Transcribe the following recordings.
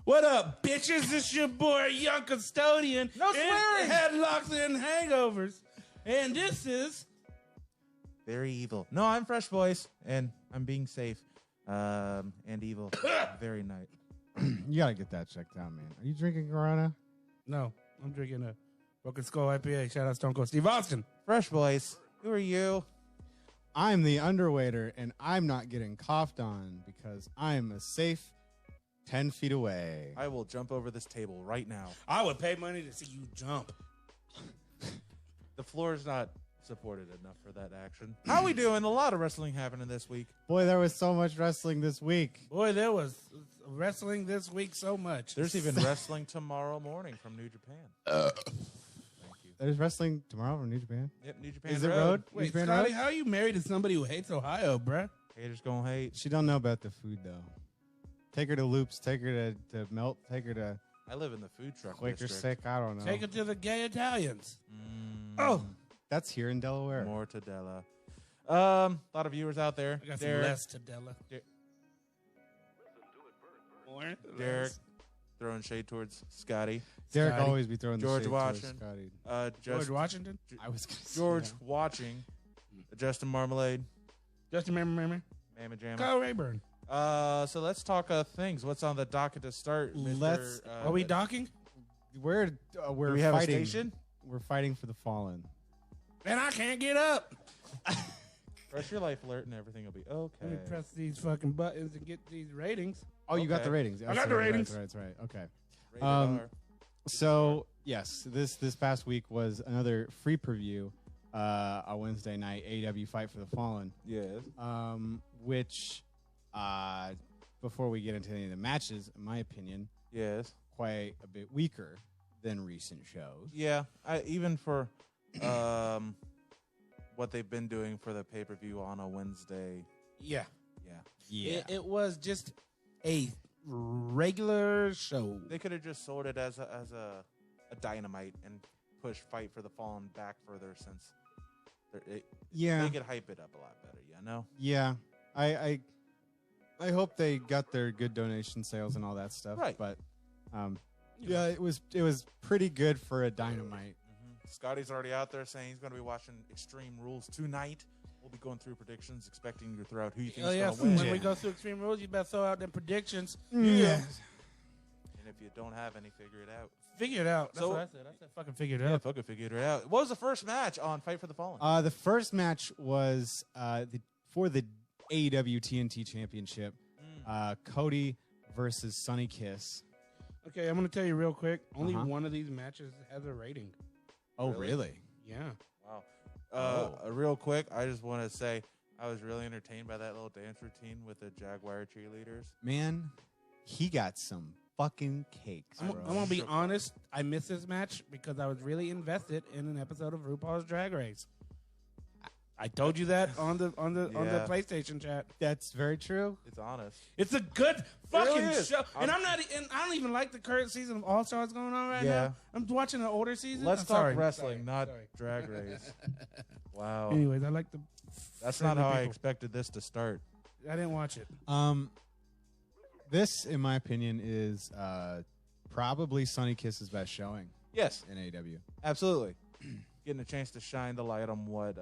What up, bitches? It's your boy, Young Custodian. No swearing. Headlocks and Hangovers. And this is... Very evil. No, I'm Fresh Voice, and I'm being safe and evil. Very nice. You gotta get that checked out, man. Are you drinking Corona? No, I'm drinking a Broken Skull IPA. Shout out Stone Cold Steve Austin. Fresh Voice, who are you? I'm the underwaiter, and I'm not getting coughed on because I'm a safe 10 feet away. I will jump over this table right now. I would pay money to see you jump. The floor is not supported enough for that action. How we doing? A lot of wrestling happening this week. Boy, there was so much wrestling this week. Boy, there was wrestling this week so much. There's even wrestling tomorrow morning from New Japan. Thank you. There's wrestling tomorrow from New Japan? Yep, New Japan Is it Road? New Wait, Japan Scotty, Road? how are you married to somebody who hates Ohio, bruh? Haters gonna hate. She don't know about the food, though. Take her to Loops. Take her to Melt. Take her to I live in the food truck Quaker district. Sick. I don't know. Take it to the gay Italians. Oh, that's here in Delaware. Mortadella. A lot of viewers out there. I got some Derek, less Tadella. More? Derek throwing shade towards Scotty. Derek Scotty. always be throwing George the shade towards watching. Scotty. George Washington? I was gonna say George that. watching. Justin Marmalade. Justin remember? Mamma Jamma. Kyle Rayburn. So let's talk things. What's on the docket to start? Mr. Let's- Are we docking? We're Do we're we have fighting. a station? We're fighting for the fallen. And I can't get up. Press your life alert and everything will be okay. Let me press these fucking buttons and get these ratings. Oh, you got Okay. the ratings. I got the ratings. That's right. Okay. Rated R. So yes, this past week was another free preview on Wednesday night. AEW Fight for the Fallen. Yes. Which before we get into any of the matches, in my opinion, Yes. quite a bit weaker than recent shows. Yeah. Even for what they've been doing for the pay-per-view on a Wednesday. Yeah. Yeah. It was just a regular show. They could have just sold it as a dynamite and push Fight for the Fallen back further since they could hype it up a lot better, you know? Yeah. I hope they got their good donation sales and all that stuff. Right. But yeah, it was pretty good for a dynamite. Scotty's already out there saying he's going to be watching Extreme Rules tonight. We'll be going through predictions, expecting you to throw out who you think Oh, is yeah. going to win. When we go through Extreme Rules, you better throw out them predictions. Yeah. And if you don't have any, figure it out. Figure it out. That's So- what I said. I said fucking figure it Yeah, out. fucking figure it out. What was the first match on Fight for the Fallen? The first match was for the AEW TNT Championship. Cody versus Sonny Kiss. Okay, I'm going to tell you real quick. Only Uh-huh. one of these matches has a rating. Oh, Really? really? Yeah. Wow. Real quick, I just want to say I was really entertained by that little dance routine with the Jaguar cheerleaders. Man, he got some fucking cakes, I'm bro. going to be honest. I missed this match because I was really invested in an episode of RuPaul's Drag Race. I told you that on the Yeah. PlayStation chat. That's very true. It's honest. It's a good fucking really is. show, and I don't even like the current season of All Stars going on right Yeah. now. I'm watching the older season. Let's I'm talk sorry. wrestling, not Sorry. Drag Race. Wow. Anyways, I like the. That's not friendly how I people. expected this to start. I didn't watch it. This, in my opinion, is probably Sonny Kiss's best showing Yes, in AEW. absolutely. Getting a chance to shine the light on what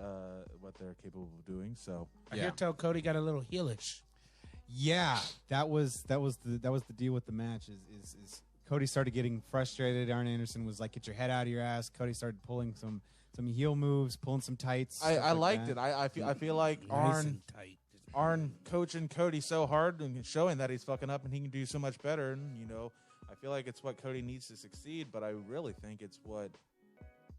they're capable of doing. So I hear tell Cody got a little heelish. Yeah, that was the deal with the match. Is Cody started getting frustrated. Arn Anderson was like, "Get your head out of your ass." Cody started pulling some heel moves, pulling some tights. I stuff like liked that. it. I feel like Nice and tight. Arn coaching Cody so hard and showing that he's fucking up and he can do so much better. And I feel like it's what Cody needs to succeed. But I really think it's what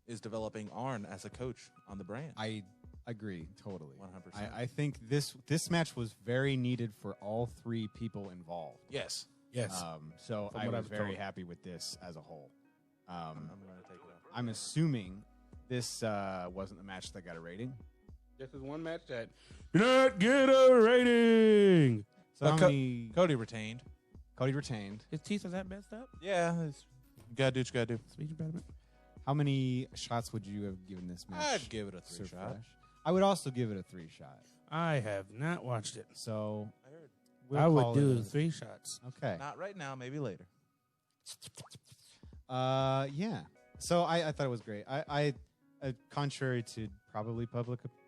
is developing Arn as a coach on the brand. I agree totally. 100%. I think this match was very needed for all three people involved. Yes. Yes. So From I what was I've very told. happy with this as a whole. I'm going to take it off. I'm assuming this wasn't the match that got a rating. This is one match that did not get a rating. So how Co- many? Cody retained. Cody retained. His teeth was that messed up? Yeah. You got to do what you got to do. Speech impediment. How many shots would you have given this match? I'd give it a 3 Sir shot. Fresh? I would also give it a 3 shot. I have not watched it. So I heard. we'll I call would do it 3 shots. okay. Not right now, maybe later. Yeah. So I thought it was great. I contrary to probably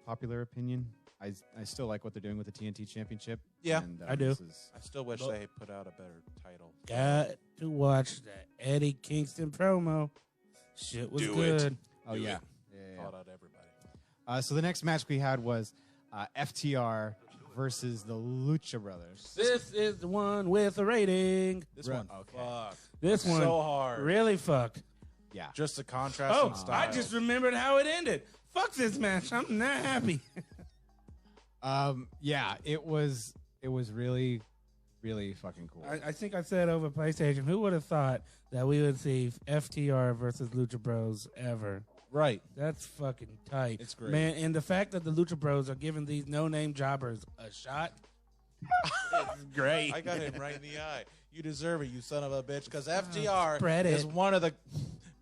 popular opinion, I still like what they're doing with the TNT Championship. Yeah, and, I do. I still wish they put out a better title. Got to watch that Eddie Kingston promo. Shit was Do good. it. Oh Do yeah. it. Yeah. Called out everybody. So the next match we had was FTR versus the Lucha Brothers. This is the one with a rating. This one, Okay. fuck. This one So hard. really fucked. Yeah. Just the contrast Oh, in style. I just remembered how it ended. Fuck this match. I'm not happy. Yeah. It was really, really fucking cool. I think I said over PlayStation, who would have thought that we would see FTR versus Lucha Bros ever? right. That's fucking tight. It's great. Man, and the fact that the Lucha Bros are giving these no-name jobbers a shot, it's great. I got him right in the eye. You deserve it, you son of a bitch, because FTR spread is it. one of the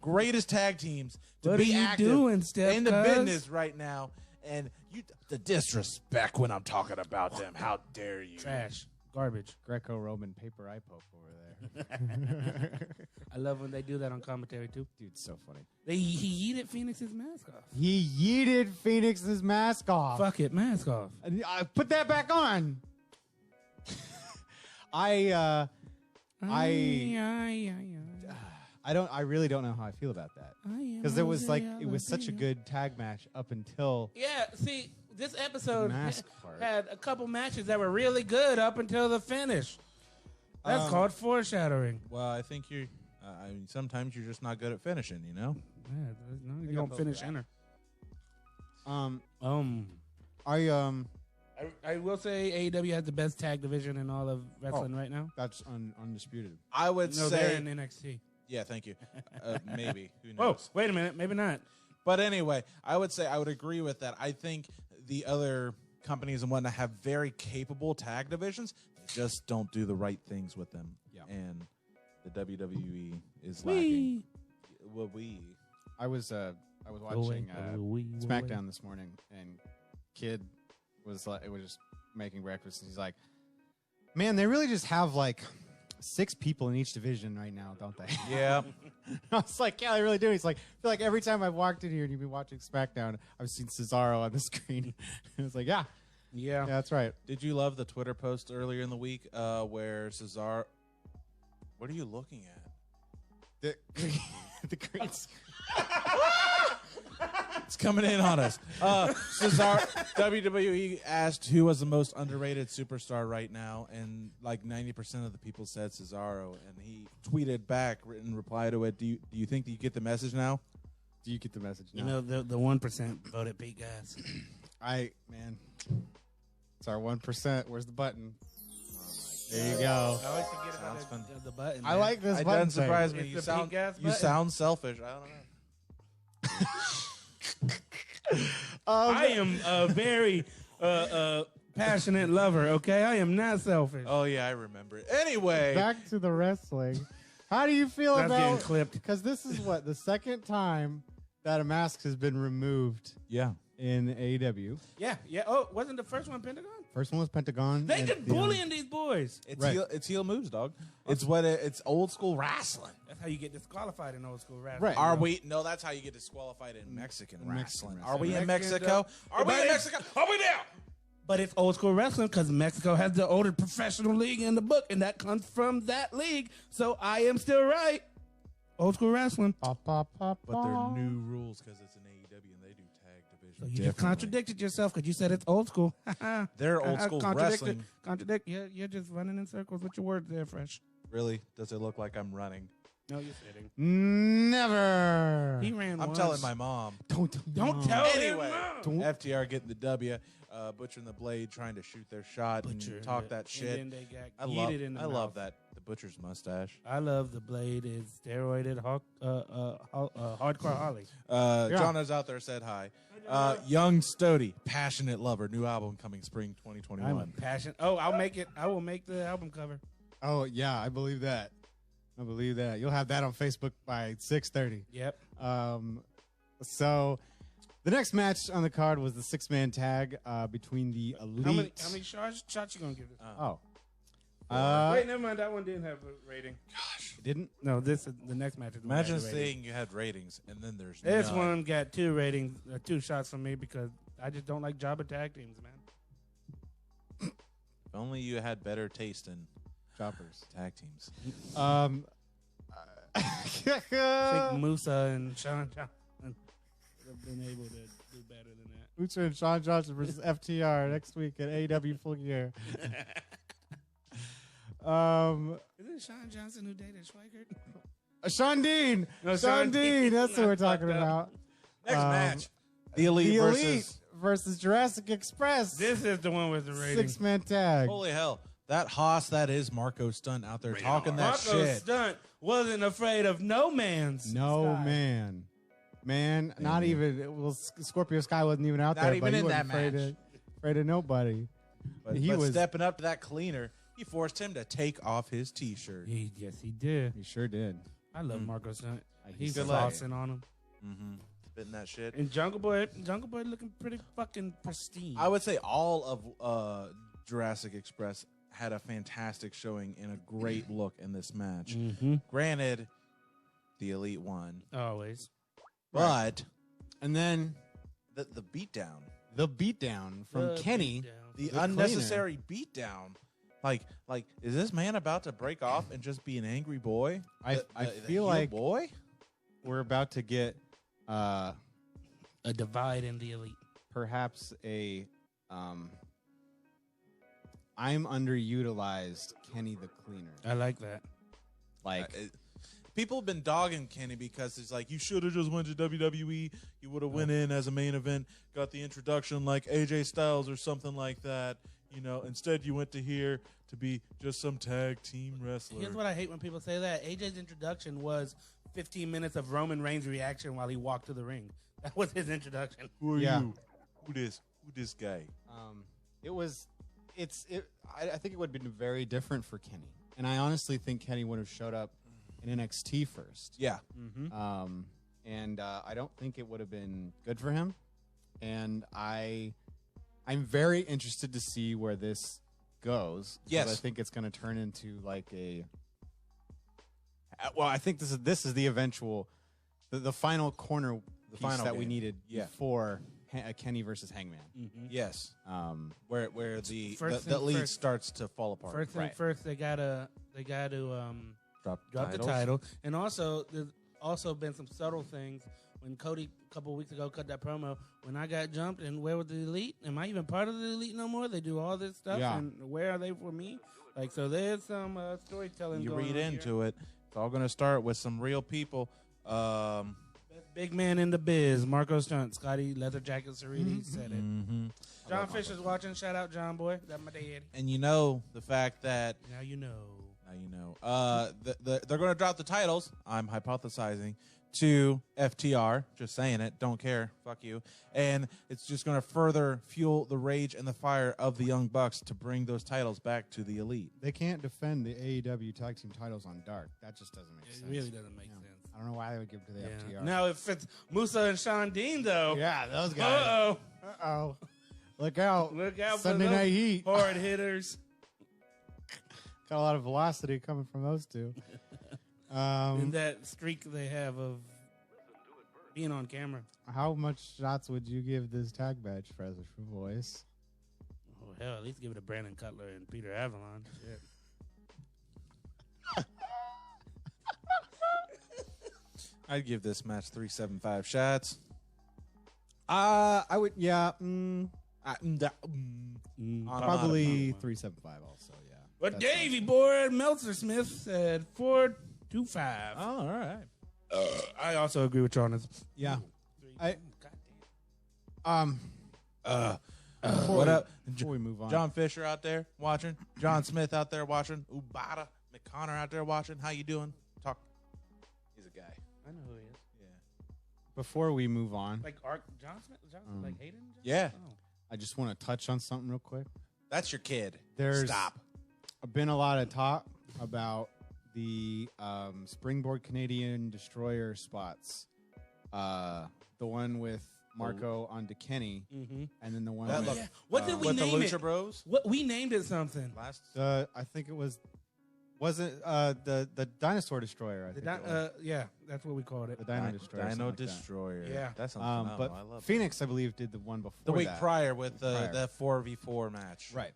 greatest tag teams to What be are you active doing, Steph, in the cuz? business right now. And you, the disrespect when I'm talking about them. How dare you? Trash. Garbage. Greco-Roman paper eye poke over there. I love when they do that on commentary, too. Dude, so funny. He yeeted Phoenix's mask off. He yeeted Phoenix's mask off. Fuck it, mask off. I put that back on. I really don't know how I feel about that. Because it was such a good tag match up until Yeah, see, this episode mask part. had a couple matches that were really good up until the finish. That's called foreshadowing. Well, I think you're. I mean, sometimes you're just not good at finishing. You know. Yeah, no, you don't finish enter. I will say AEW has the best tag division in all of wrestling right now. That's undisputed. I would No, say. they're in NXT. Yeah, thank you. Maybe. Who Whoa, knows? wait a minute, maybe not. But anyway, I would say I would agree with that. I think the other companies and whatnot have very capable tag divisions. They just don't do the right things with them. Yeah. And the WWE is lacking. Well, I was watching SmackDown this morning, and Kid was just making breakfast, and he's like, "Man, they really just have like 6 people in each division right now, don't they?" Yeah. I was like, "Yeah, they really do." He's like, "I feel like every time I've walked in here and you've been watching SmackDown, I've seen Cesaro on the screen." I was like, "Yeah, that's right." Did you love the Twitter post earlier in the week where Cesaro... What are you looking at? The green screen. It's coming in on us. Cesaro, WWE asked who was the most underrated superstar right now, and like 90% of the people said Cesaro, and he tweeted back in reply to it, do you think that you get the message now? Do you get the message now? You know, the 1% voted Pete Gas. Man, it's our 1%. Where's the button? There you go. I always forget about Fun. the button. I like this It button. doesn't surprise thing. me. It's the Pete Gas You button. sound selfish. I don't know. I am a very passionate lover, okay? I am not selfish. Oh, yeah, I remember it. Anyway. Back to the wrestling. How do you feel That's getting about... clipped. Because this is the second time that a mask has been removed Yeah. in AEW. Yeah. Oh, wasn't the first one Pentagon? First one was Pentagon. They and just the, bullying these boys. It's Right. it's heel moves, dog. It's it's old school wrestling. That's how you get disqualified in old school rap. Right. Are we? No, that's how you get disqualified in Mexican wrestling. Are we in Mexicans, Mexico? Are we in Everybody- Mexico? Are we there? But it's old school wrestling because Mexico has the oldest professional league in the book, and that comes from that league. So I am still right. Old school wrestling. Pop, pop, pop, But they're new rules because it's an AEW and they do tag division. So you just contradicted yourself because you said it's old school. They're old school wrestling. Contradict. Yeah, you're just running in circles with your words there, Fresh. Really? Does it look like I'm running? No, you're sitting. Never. He ran I'm once. telling my mom. Don't tell Anyway, him. No. FTR getting the W, Butcher and the Blade trying to shoot their shot Butcher and talk that And shit. then they got I yeeted in the love mouth. that. The Butcher's mustache. I love the Blade is steroided hardcore Holly. Jono's out there said hi. Young Stody, passionate lover. New album coming spring 2021. I'm a passion. Oh, I'll make it. I will make the album cover. Oh, yeah, I believe that. You'll have that on Facebook by 6:30. Yep. So the next match on the card was the 6-man tag between the Elite. How many shots you gonna give this? Oh. Wait, never mind. That one didn't have a rating. Gosh, didn't. No, this is the next match. Is the one that Imagine had the ratings. saying you had ratings and then there's This none. one got 2 ratings, 2 shots from me because I just don't like jobber tag teams, man. If only you had better taste in Choppers. tag teams. I think Musa and Sean Johnson would have been able to do better than that. Musa and Sean Johnson versus FTR next week at AEW Full Gear. Is it Sean Johnson who dated Schweikert? Sean Dean. No, Sean Dean. That's what we're talking about. Next match. The Elite versus Jurassic Express. This is the one with the ratings. 6-man tag. Holy hell. That Haas, that is Marco Stunt out there talking that Marco shit. Stunt wasn't afraid of no man's No Sky. man. Man, not even. Well, Scorpio Sky wasn't even out Not there, even but he in wasn't that match. afraid of nobody. But He was- stepping up to that cleaner, he forced him to take off his T-shirt. Yes, he did. He sure did. I love Marco Stunt. He's good flossing on him. Mm-hmm. Spitting that shit. And Jungle Boy looking pretty fucking pristine. I would say all of Jurassic Express had a fantastic showing and a great look in this match. Mm-hmm. Granted, the Elite won, Always. but And then the beatdown, the beatdown from The Kenny. beatdown. the The unnecessary beatdown. Like, is this man about to break off and just be an angry boy? I The feel heel like boy. we're about to get A divide in the Elite. perhaps a I'm underutilized Kenny the Cleaner. I like that. People have been dogging Kenny because it's like, you should have just went to WWE. You would have went in as a main event, got the introduction like AJ Styles or something like that. You know, instead you went to here to be just some tag team wrestler. Here's what I hate when people say that. AJ's introduction was 15 minutes of Roman Reigns' reaction while he walked to the ring. That was his introduction. Who are Yeah. you? Who this guy? I think it would have been very different for Kenny. And I honestly think Kenny would have showed up in NXT first. Yeah. And I don't think it would have been good for him. And I'm very interested to see where this goes. 'Cause Yes. I think it's going to turn into like a. Well, I think this is the eventual, the final corner piece final that we game. needed Yeah. for Kenny versus Hangman. Yes. Where the First the thing lead first. starts to fall apart. First thing Right. first, they gotta Drop the title. And also, there's also been some subtle things. When Cody a couple weeks ago cut that promo, when I got jumped and where was the Elite? Am I even part of the Elite no more? They do all this stuff, Yeah. and where are they for me? Like, so there's some storytelling. You going read on into it. It's all going to start with some real people. Best big man in the biz, Marco Stunt, Scotty Leather Jacket Cerriti said it. Mm-hmm. John Fisher's watching. Shout out, John Boy. That's my dad. And you know the fact that Now you know. they're going to drop the titles. I'm hypothesizing to FTR. Just saying it. Don't care. Fuck you. And it's just going to further fuel the rage and the fire of the Young Bucks to bring those titles back to the Elite. They can't defend the AEW tag team titles on Dark. That just doesn't make It sense. really doesn't make sense. I don't know why they would give it to the Yeah. FTR. Now if it's Musa and Sean Dean though. Yeah, those guys. Uh-oh. Uh-oh. Look out. Look out Sunday for those Night Heat. hard hitters. Got a lot of velocity coming from those two. And that streak they have of being on camera. How much shots would you give this tag match, Professor Voice? Oh hell, at least give it to Brandon Cutler and Peter Avalon. Shit. I'd give this match 3.75 shots. I would, yeah. Probably On 3.75 also, yeah. But That's Davey boy Meltzer Smith said 4.25. Oh, all right. I also agree with you on this. Yeah. I- What up? Before we move on. John Fisher out there watching. John Smith out there watching. Ubada McConnor out there watching. How you doing? Talk. He's a guy. I know who he is. Yeah. Before we move on, Like John Smith? Like Hayden? John? Yeah. Oh. I just want to touch on something real quick. That's your kid. There's Stop. been a lot of talk about the Springboard Canadian Destroyer spots. The one with Marco onto Kenny, Mm-hmm. and then the one That with, look- What did we with the name Lucha it? Bros. What we named it something. Last. I think it was wasn't the Dinosaur Destroyer? I think it was. Yeah, that's what we called it. The Dino Destroyer. Dino something like that. Destroyer. Yeah. That sounds phenomenal. But I love Phoenix, I believe, did the one before the week that. prior with the 4v4 match. Right.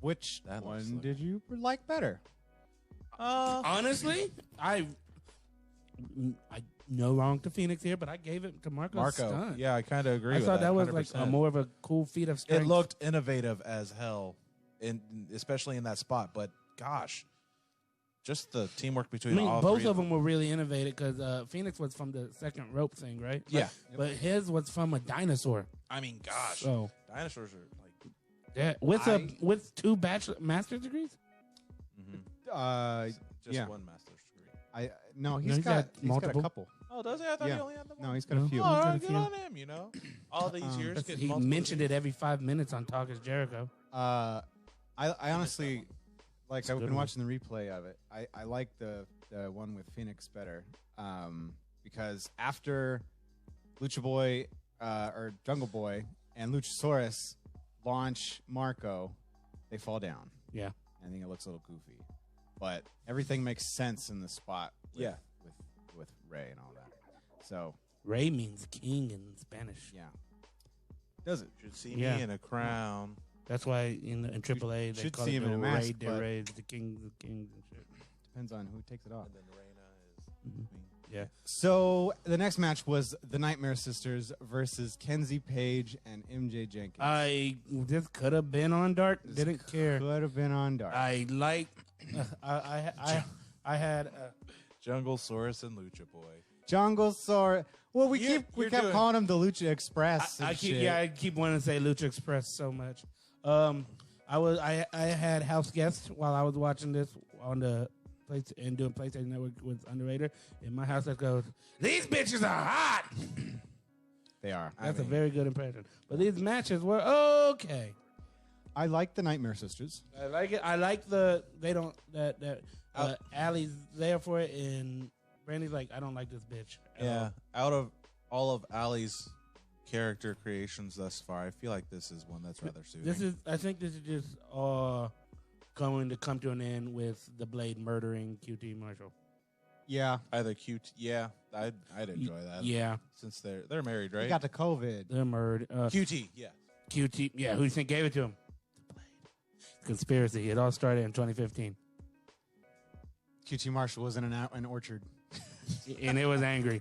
Which That looks one like- did you like better? Honestly, I no wrong to Phoenix here, but I gave it to Marco. Stunt. Yeah, I kind of agree I with thought that was 100%. like more of a cool feat of strength. It looked innovative as hell, especially in that spot. But gosh, just the teamwork I between mean, all both three of them were really innovative because Phoenix was from the second rope thing, right? Yeah. But his was from a dinosaur. I mean, gosh, So dinosaurs are like. yeah, with two master's degrees. Just Yeah. one master's degree. He's got multiple. a couple. Oh, does he? I thought Yeah. he only had the one. No, he's got a few. Oh, all got a right, good few. on him. You know, all these years getting He multiple mentioned it every 5 minutes on Talk is Jericho. I honestly, like, I've good been one. watching the replay of it. I like the one with Phoenix better because after Lucha Boy or Jungle Boy and Luchasaurus launch Marco, they fall down. Yeah. I think it looks a little goofy, but everything makes sense in the spot. With Ray and all that. So Ray means king in Spanish. yeah, does it? Should see Yeah. me in a crown. That's why in AAA they should call see it him in the a mask, Ray de but- Rays, the kings of kings and shit. Depends on who takes it off. And then Reina is Mhm. queen. Yeah. So the next match was the Nightmare Sisters versus Kenzie Page and MJ Jenkins. This could have been on Dark. Didn't care. Could have been on Dark. I like. I had. Jungle Saurus and Lucha Boy. Jungle Sor. Well, we You're kept doing- calling him the Lucha Express. I and keep shit. I keep wanting to say Lucha Express so much. I had house guests while I was watching this on the place and doing PlayStation Network with Underrated. In my house that goes, these bitches are hot. They are. That's a very good impression. But these matches were okay. I like the Nightmare Sisters. I like it. I like Allie's there for it, and Brandy's like, I don't like this bitch. at Yeah, all. out of all of Allie's character creations thus far, I feel like this is one that's rather suiting. I think this is just going to come to an end with the Blade murdering QT Marshall. Yeah. Either cute, yeah, I'd enjoy that. Yeah, since they're married, right? He got the COVID. they're murdered. QT, yeah. QT, yeah, who do you think gave it to him? The Blade. Conspiracy. It all started in 2015, QT Marshall was in an orchard. and it was angry.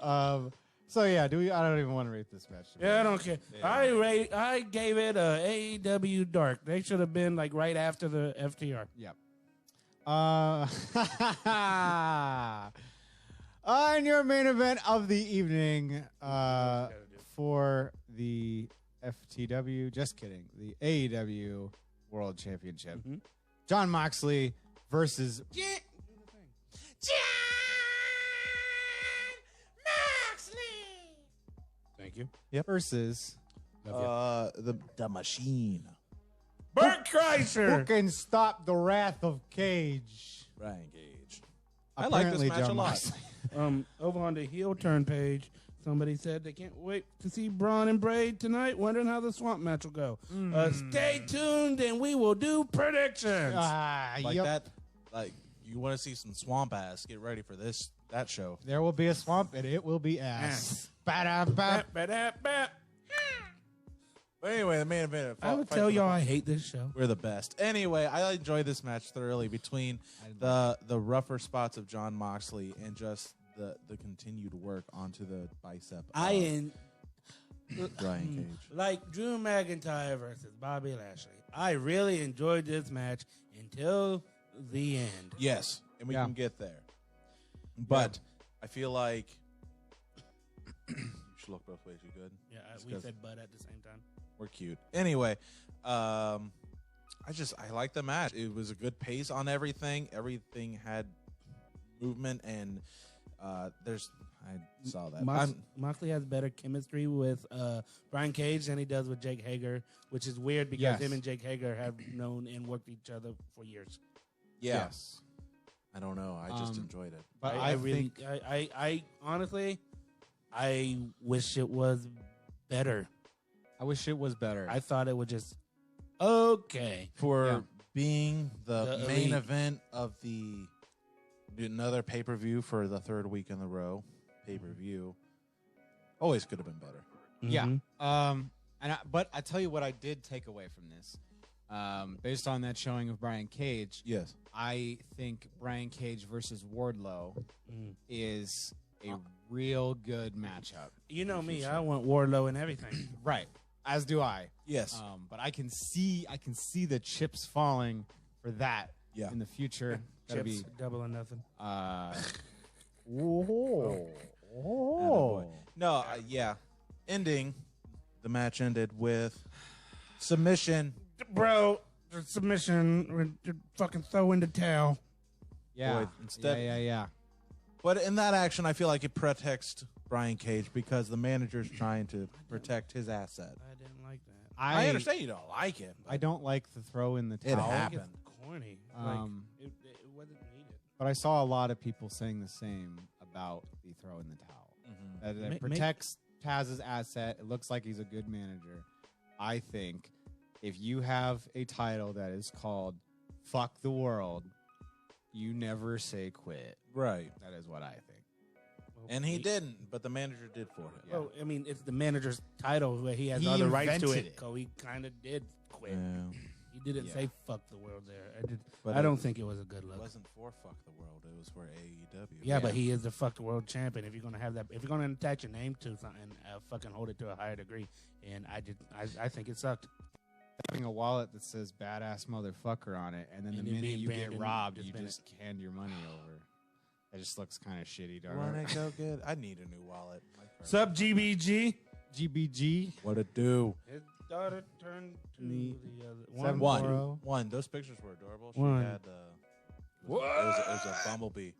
So yeah, I don't even want to rate this match. Yeah, I don't care. Yeah. I gave it a AEW Dark. They should have been like right after the FTR. Yep. On your main event of the evening for the FTW, just kidding, the AEW World Championship, Mhm. Jon Moxley versus Thank you. versus The machine. Bert Who Kreischer. can stop the wrath of Cage? Brian Gage. I like this Apparently, match a Jon lot. Moxley. Over on the heel turn page, somebody said they can't wait to see Braun and Braid tonight, wondering how the swamp match will go. Stay tuned and we will do predictions. Like Yep. that. Like you want to see some swamp ass? Get ready for that show. There will be a swamp and it will be ass. Ass. Ba-da-ba. Bap, bap, bap. But anyway, the main event. I would Fight tell for the y'all Fall. I hate this show. We're the best. Anyway, I enjoyed this match thoroughly between the rougher spots of Jon Moxley and just the continued work onto the bicep. Brian Cage. Like Drew McIntyre versus Bobby Lashley. I really enjoyed this match until the end. Yes, and we Yeah. can get there. But I feel like you should look both ways. You good? Yeah, Just we 'cause said butt at the same time. we're cute. Anyway, I like the match. It was a good pace on everything. Everything had movement, and I saw that. Moxley has better chemistry with Brian Cage than he does with Jake Hager, which is weird because Yes. him and Jake Hager have known and worked each other for years. yeah. Yes. I don't know. I just enjoyed it. But I honestly, I wish it was better. I wish it was better. I thought it was just okay. For Yeah. being the The main elite. event of another pay-per-view for the third week in a row. Pay-per-view always could have been better. Yeah. Mhm. But I tell you what, I did take away from this, based on that showing of Brian Cage. Yes. I think Brian Cage versus Wardlow Mm. is a real good matchup. You know me, I want Wardlow and everything. Right. As do I. Yes. But I can see the chips falling for that Yeah. in the future. That'll Chips, be double or nothing. Attaboy. No, yeah. The match ended with submission. Bro, the submission, fucking throw in the towel. yeah. Boy, instead- Yeah. But in that action, I feel like it protects Brian Cage because the manager's trying to protect his asset. I didn't like that. I understand you don't like it. I don't like the throw in the It towel. happened. I think it's corny. Um, it wasn't needed. But I saw a lot of people saying the same about the throw in the towel. That it protects Taz's asset. It looks like he's a good manager. I think if you have a title that is called Fuck the World, you never say quit. Right. That is what I think. Well, And he didn't, but the manager did for him. Yeah. Well, I mean, it's the manager's title where he has He all the rights to invented it. it. So he kind of did quit. Yeah. He didn't Yeah. say fuck the world there. But I don't think it was a good It look. wasn't for Fuck the World. It was for AEW. Yeah, but he is the fuck the world champion. If you're gonna have that, if you're gonna attach your name to something, fucking hold it to a higher degree. And I think it sucked. Having a wallet that says badass motherfucker on it, and then And the it minute being you get banned robbed, and you just just hand your money over. That just looks kind of shitty, don't Wanna it? go get? I need a new wallet. Sup, GBG? GBG. What it do? His daughter turned to Me. the other Seven One. Bro. One. Those pictures were adorable. She One. had. It was a bumblebee.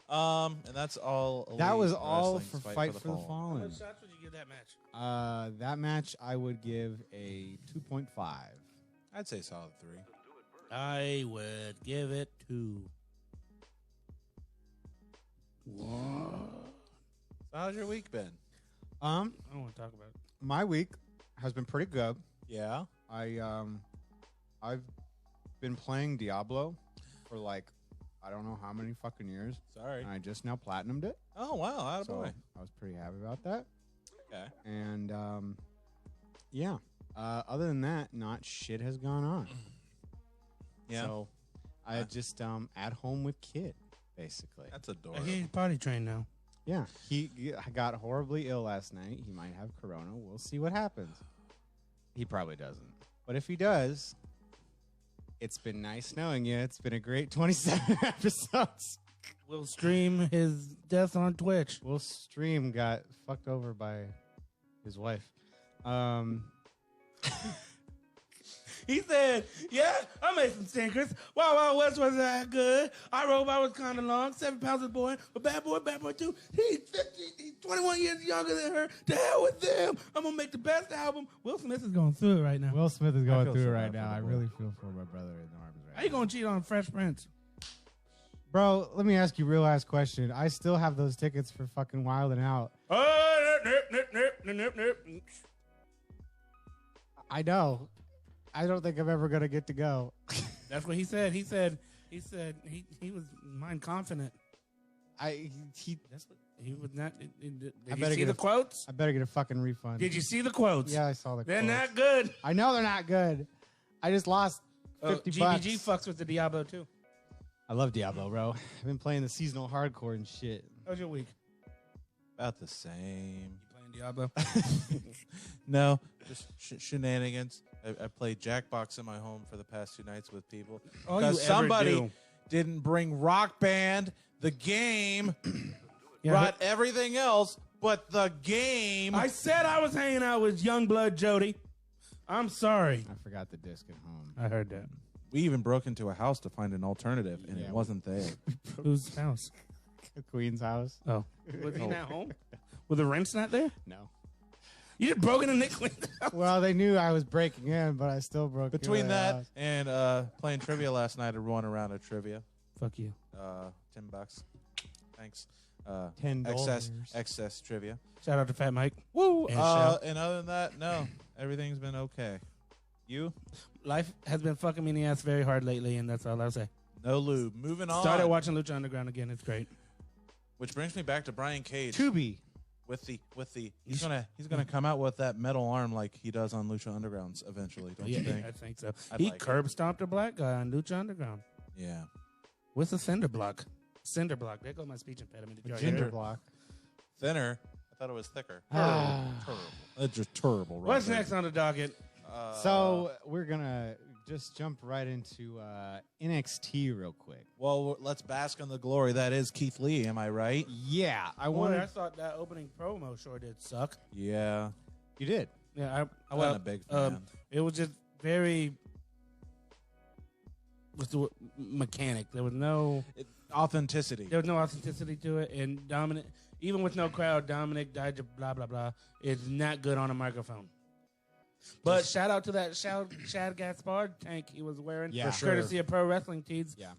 And that's all. That was Elite all Wrestling's for Fight for the How Fallen. much shots would you give that match? That match I would give a 2.5. I'd say solid 3. I would give it 2. So how's your week been? I don't want to talk about it. My week has been pretty good. Yeah. I've been playing Diablo for like I don't know how many fucking years. Sorry. And I just now platinumed it. Oh wow, So attaboy. I was pretty happy about that. Okay. And yeah. Other than that, not shit has gone on. Yeah. So I just at home with Kid, basically. That's adorable. He's potty trained now. Yeah. He got horribly ill last night. He might have corona. We'll see what happens. He probably doesn't. But if he does, it's been nice knowing you. It's been a great 27 episodes. We'll stream his death on Twitch. Will Stream got fucked over by his wife. He said, yeah, I made some stinkers. Wild Wild West was that good. Our robot was kind of long. 7 pounds of boy. But Bad Boy 2, he's 50, he's 21 years younger than her. To hell with them. I'm going to make the best album. Will Smith is going through it right now. Will Smith is I going feel through it so right bad now. for I the really feel for my brother in arms right How you going to cheat on Fresh Prince? Bro, let me ask you a real ass question. I still have those tickets for fucking Wild and Out. I know. I don't think I'm ever gonna get to go. That's what he said. He said he was mind confident. That's what he was not. Did I you better see get the a- quotes? I better get a fucking refund. Did you see the quotes? Yeah, I saw the They're quotes. not good. I know they're not good. I just lost 50 bucks. GBG fucks with the Diablo too. I love Diablo, bro. I've been playing the seasonal hardcore and shit. How's your week? About the same. You playing Diablo? No, just shenanigans. I played Jackbox in my home for the past 2 nights with people. All you Because ever somebody do. didn't bring Rock Band, the game, Yeah, brought everything else, but the game. I said I was hanging out with Youngblood Jody. I'm sorry. I forgot the disc at home. I heard that. We even broke into a house to find an alternative, and Yeah, it wasn't there. Whose house? Queen's house? Oh, was he not home? Was the rent's not there? No. You just broke into Nick Queen's house. Well, they knew I was breaking in, but I still broke Between into that the house. and playing trivia last night, I won a round of trivia. Fuck you. $10. Thanks. $10. Excess trivia. Shout out to Fat Mike. Woo! And shout. And other than that, no, everything's been okay. You? life has been fucking me in the ass very hard lately, and that's all I'll say. No lube. Moving on. Started watching Lucha Underground again. It's great. Which brings me back to Brian Cage. Tubi. With the he's gonna come out with that metal arm like he does on Lucha Undergrounds eventually, don't you think? I think so. I'd He like curb stomped a black guy on Lucha Underground Yeah. with a cinder block. Cinder block. There goes my speech impediment. Did you already Ginger hear it? block. Thinner. I thought it was thicker. Ah. Terrible. That's just terrible. Right What's there. next on the docket? So we're gonna just jump right into NXT real quick. Well, let's bask in the glory that is Keith Lee. Am I right? Yeah, I Boy, wanted. I thought that opening promo sure did suck. Yeah. You did. Yeah, I wasn't a big fan. It was just very what's the word? Mechanic. There was no Authenticity. authenticity to it, and Dominic, even with no crowd, Dominic died. Blah blah blah. Is not good on a microphone. But shout out to that Chad Gaspard tank he was wearing, Yeah. For sure. courtesy of Pro Wrestling Tees. Yeah.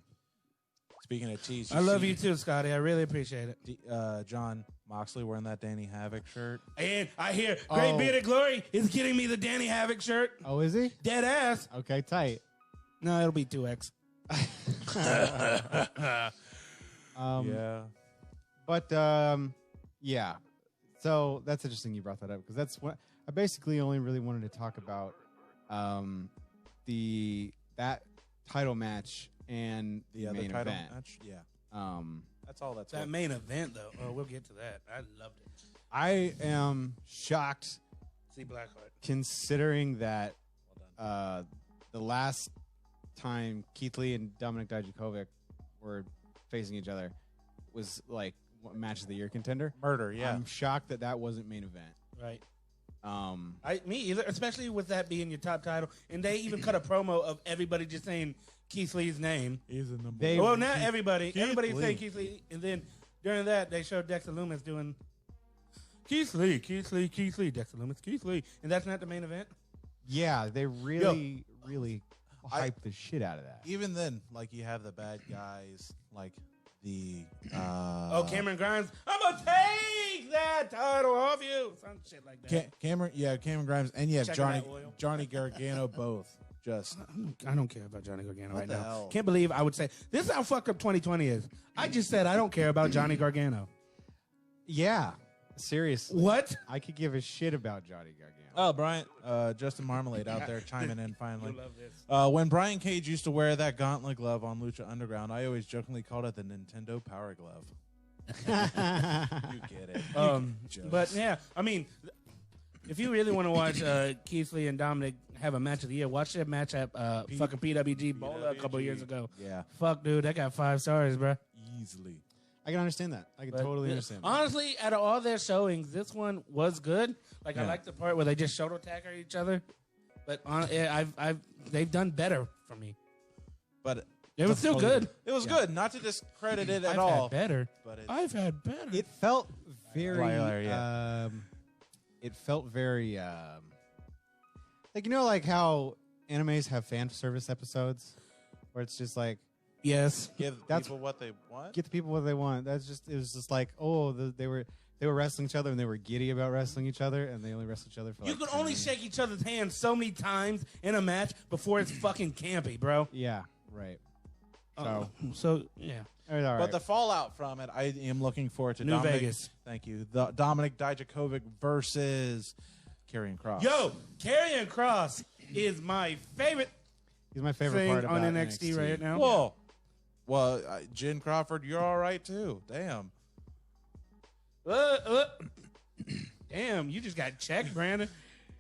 Speaking of tees, I love you too, Scotty. I really appreciate it. John Moxley wearing that Danny Havoc shirt. And I hear Great Bearded Glory is getting me the Danny Havoc shirt. Oh, is he? Dead ass. Okay, tight. No, it'll be 2X. Yeah. But yeah. So that's interesting you brought that up because that's what I basically only really wanted to talk about. That title match and the other main title event. match. Yeah. That's all. That's That what- main event, though. Oh, we'll get to that. I loved it. I am shocked See Blackheart. considering that the last time Keith Lee and Dominik Dijakovic were facing each other was like what, match of the year contender. murder. Yeah. I'm shocked that wasn't main event. Right. Me either, especially with that being your top title. And they even cut a promo of everybody just saying Keith Lee's name. He's a number. They- Well, not everybody. Keith Everybody Lee. saying Keith Lee. And then during that, they showed Dexter Lumis doing Keith Lee, Dexter Lumis, Keith Lee. And that's not the main event? Yeah, they really hyped the shit out of that. Even then, like you have the bad guys, like the Cameron Grimes, I'm going to take that title off you. Some shit like that. Cameron Grimes, and Checking Johnny that oil. Johnny Gargano both. Just I don't care about Johnny Gargano right the now. hell? Can't believe I would say this is how fucked up 2020 is. I just said I don't care about Johnny Gargano. Yeah, seriously. What? I could give a shit about Johnny Gargano. oh, Brian, Justin Marmalade out there chiming in finally. You love this. When Brian Cage used to wear that gauntlet glove on Lucha Underground, I always jokingly called it the Nintendo Power Glove. You get it. Jokes. But yeah, I mean, if you really want to watch Keith Lee and Dominic have a match of the year, watch that match at fucking PWG Bola a couple years ago. Yeah, Fuck, dude, that got 5 stars, bro. easily. I can understand that. I can But totally understand that. Honestly, out of all their showings, this one was good. Like I Yeah. like the part where they just shoulder attack each other. But they've done better for me. But It was still good. it was good. Not to discredit it at I've all. had better. But it, I've had better. It felt very Liar, yeah. it felt very like, you know, like how animes have fan service episodes where it's just like Yes. give That's- people what they want. get the people what they want. That's just, it was just like, oh, they were wrestling each other and they were giddy about wrestling each other and they only wrestled each other for You like can 10 only minutes. shake each other's hands so many times in a match before it's fucking campy, bro. Yeah, right. So yeah. All right. But the fallout from it, I am looking forward to New Dominic. Vegas. Thank you. The Dominik Dijakovic versus Karrion Kross. Yo, Karrion Kross is my favorite He's my favorite thing part about on NXT right now. Whoa. Well, Jen Crawford, you're all right too. Damn. Damn, you just got checked, Brandon.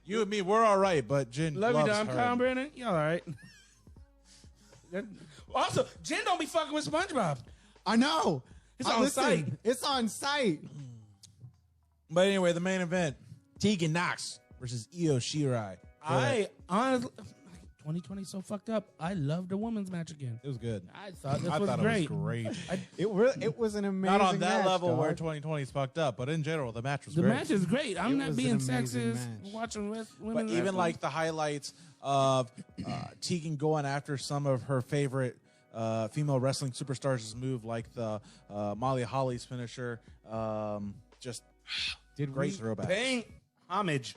You and me, we're all right, but Jen Love you, loves Dom. her. Calm, Brandon. You all right? Also, Jen don't be fucking with SpongeBob. I know. It's on site. It's on site. But anyway, the main event: Tegan Knox versus Io Shirai. I honestly, 2020 so fucked up. I loved the women's match again. It was good. I thought this I was thought great. it was great. It was an amazing Not on that match, level dog. where 2020 is fucked up, but in general, the match was The great. match is great. I'm It not was being an amazing sexist match. watching women. But even wrestling. like the highlights of Tegan going after some of her favorite female wrestling superstars' move, like the Molly Holly's finisher, just Did great we throwback. paying homage.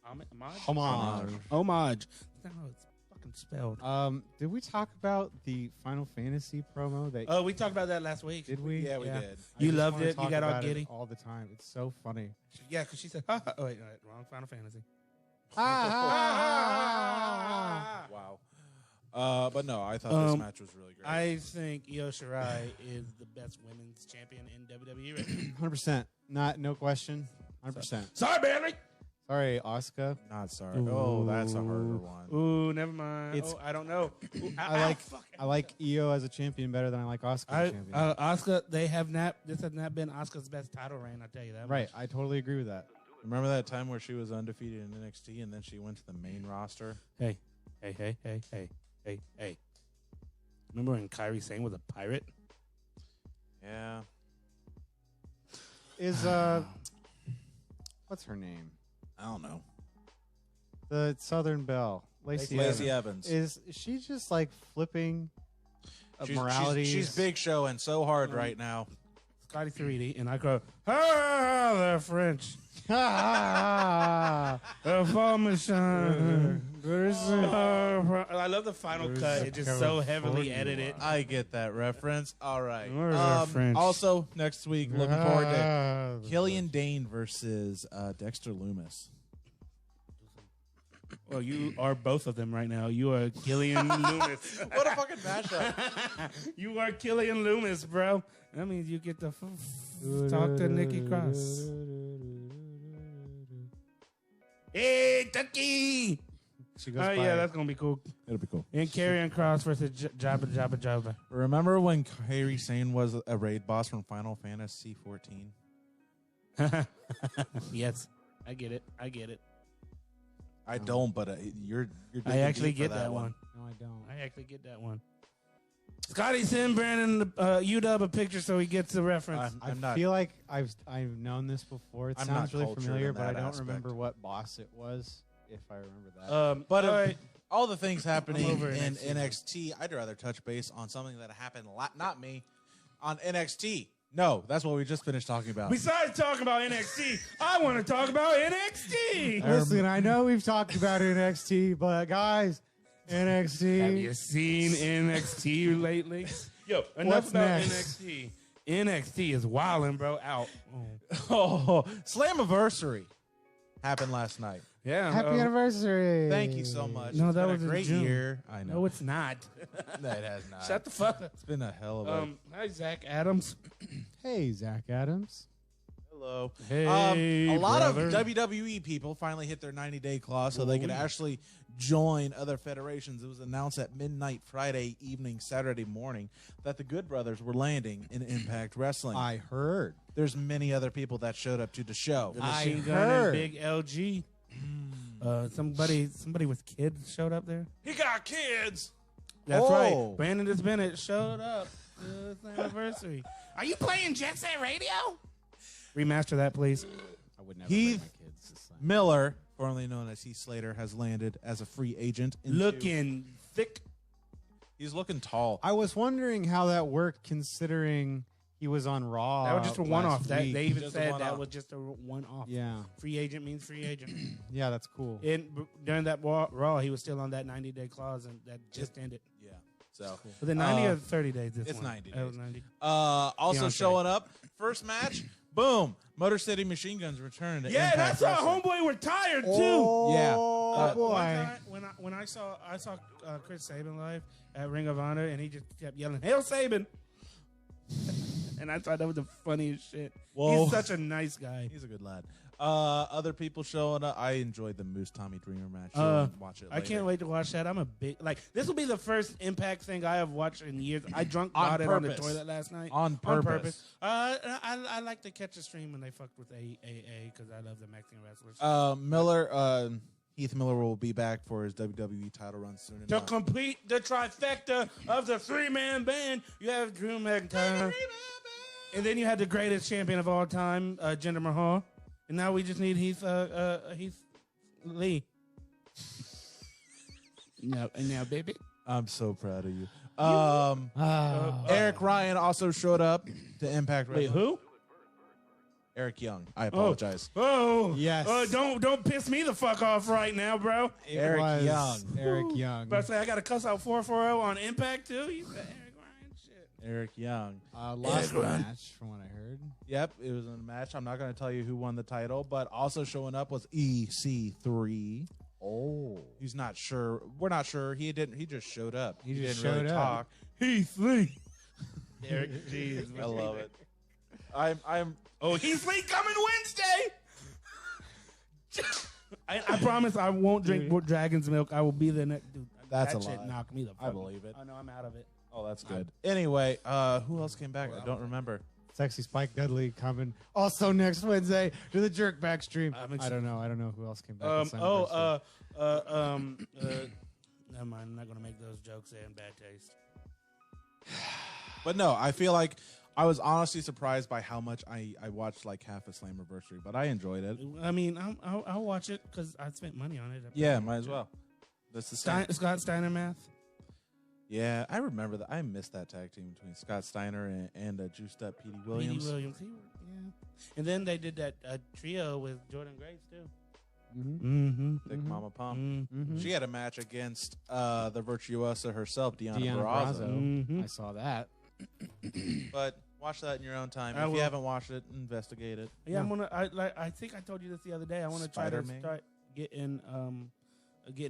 Homage? Homage. Homage. That's not how it's fucking fucking spelled. Did we talk about the Final Fantasy promo? That Oh, we talked about that last week. did we? Yeah, we Yeah. did. I You just loved wanna it. You talk got all about it giddy. all the time. It's so funny. Yeah, because she said, oh, wait, wrong Final Fantasy. Wow. But no, I thought this match was really great. I think Io Shirai is the best women's champion in WWE right now. 100%. No question. 100%. Sorry, Bailey. Sorry, Asuka. Not sorry. Oh, that's a harder one. Ooh, never mind. It's- I don't know. Ooh, I like Io as a champion better than I like Asuka as a champion. Asuka, this has not been Asuka's best title reign, I'll tell you that. Right. I totally agree with that. Remember that time where she was undefeated in NXT and then she went to the main roster? Hey. Remember when Kairi Sane was a pirate? Yeah. Is what's her name? I don't know. The Southern Belle, Lacey Evans. Is she just like flipping morality? She's big show and so hard right now. Scotty 3D, and I go, ah, they're French. Ah, Parmesan. I love the final cut. It's just so heavily edited. I get that reference. All right. Where's our French? Also, next week, looking forward to Killian Dane versus Dexter Loomis. Well, you are both of them right now. You are Killian Loomis. What a fucking matchup. You are Killian Loomis, bro. That means you get to talk to Nikki Cross. Hey, Tucky! She goes Oh, by. yeah, that's going to be cool. It'll be cool. And Karrion Cross versus Jabba. Remember when Kairi Sane was a raid boss from Final Fantasy 14? Yes, I get it. I don't, but you're I actually digging deep for get that one. No, I don't. I actually get that one. Scotty, send Brandon UW a picture so he gets the reference. I I'm not. feel like I've known this before. It I'm sounds not really cultured familiar, in but I that don't aspect. remember what boss it was. If I remember that. But all right. all the things happening I'm over in NXT. NXT, I'd rather touch base on something that happened. Not me, on NXT. No, that's what we just finished talking about. Besides talking about NXT, I want to talk about NXT. Listen, I know we've talked about NXT, but guys, NXT. Have you seen NXT lately? Yo, enough What's about next? NXT. NXT is wilding, bro. Out. Oh, Slammiversary happened last night. Yeah. Happy anniversary! Thank you so much. No, It's that been was a in great June. year. I know. No, it's not. No, it has not. Shut the fuck up. It's been a hell of a. Hi, Zach Adams. Hey, Zach Adams. Hello. Hey, a lot brother. of WWE people finally hit their 90-day clause so they could actually join other federations. It was announced at midnight Friday evening, Saturday morning, that the Good Brothers were landing in Impact Wrestling. I heard. There's many other people that showed up to the show. The I Machine Gun heard. and Big LG. Somebody with kids showed up there. He got kids. That's Oh. right. Brandon Bennett showed up to the anniversary. Are you playing Jet Set Radio? Remaster that, please. I would never Heath bring my kids this time. Miller, formerly known as Heath Slater, has landed as a free agent. Looking thick. He's looking tall. I was wondering how that worked, considering he was on Raw. That was just a one-off. last That week. they even Just a said one-off. that was just a one-off. Yeah, Free agent means free agent. yeah, that's cool. During that Raw, he was still on that 90-day clause, and that just ended. Yeah. So Was it 90 or 30 days? This it's one? 90 It was days. 90. Also Beyonce. showing up, first match, boom, Motor City Machine Guns return to Yeah, Impact that's how Wrestling. Homeboy retired too. Yeah. Oh boy. One time when I saw Chris Sabin live at Ring of Honor, and he just kept yelling, "Hail Sabin!" And I thought that was the funniest shit. Whoa. He's such a nice guy. He's a good lad. Other people showing up. I enjoyed the Moose Tommy Dreamer match. You'll watch it I later. can't wait to watch that. I'm a big this will be the first Impact thing I have watched in years. I drunk On about it on the purpose. toilet last night. On purpose. I like to catch a stream when they fucked with AAA because I love the Mexican wrestlers. Heath Miller will be back for his WWE title run soon To enough. complete the trifecta of the three-man band, you have Drew McIntyre. And then you had the greatest champion of all time, Jinder Mahal. And now we just need Heath Lee. now, baby. I'm so proud of you. Ah. Eric Ryan also showed up to Impact Wait, Wrestling. who? Eric Young. I apologize. Oh, Yes. Don't piss me the fuck off right now, bro. Eric Young. Eric Young. But I say I got to cuss out 440 on Impact too. You said Eric Ryan shit. Eric Young. Lost the match, from what I heard. Yep, it was in a match. I'm not going to tell you who won the title, but also showing up was EC3. Oh. He's not sure. We're not sure. He just showed up. He just didn't really showed up. talk. Heath Lee. Eric, jeez. I love it. I'm. Oh, Heath Lee coming Wednesday. I promise I won't drink more Dragon's Milk. I will be the next dude. That's that a shit lie. knocked me the fuck. I believe it. I know I'm out of it. Oh, that's good. Anyway, who else came back? I don't remember. Sexy Spike Dudley coming also next Wednesday to the Jerkback stream. I don't know who else came back. Never mind. I'm not going to make those jokes in bad taste. But no, I feel like I was honestly surprised by how much I watched like half a Slammiversary, but I enjoyed it. I mean, I'll watch it because I spent money on it. Yeah, might as well. That's the same. Scott Steiner math. Yeah, I remember that. I missed that tag team between Scott Steiner and Juiced Up Petey Williams. Yeah. And then they did that trio with Jordan Grace too. Thick Mama Pump. She had a match against the virtuosa herself, Deonna Purrazzo. I saw that. But watch that in your own time. I If will. you haven't watched it, investigate it. Yeah, I'm gonna. I think I told you this the other day. I want to try to Spider-Man? start getting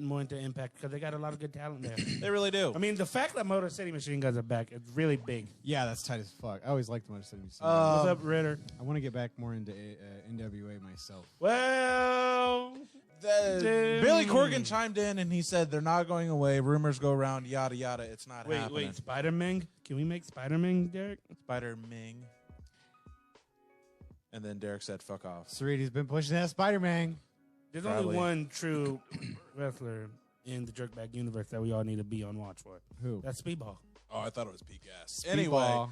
more into Impact because they got a lot of good talent there. They really do. I mean, the fact that Motor City Machine Guns are back, it's really big. Yeah, that's tight as fuck. I always liked Motor City Machine. What's up, Ritter? I want to get back more into NWA myself. Well, Billy Corgan chimed in and he said they're not going away. Rumors go around, yada yada. It's not happening. wait, Spider-Man? Can we make Spider-Man, Derek? Spider-Ming. And then Derek said, "Fuck off." Cerrito's been pushing that Spider-Man. There's Probably. only one true wrestler in the Jerkback universe that we all need to be on watch for. Who? That's Speedball. Oh, I thought it was peak ass. Anyway, Speedball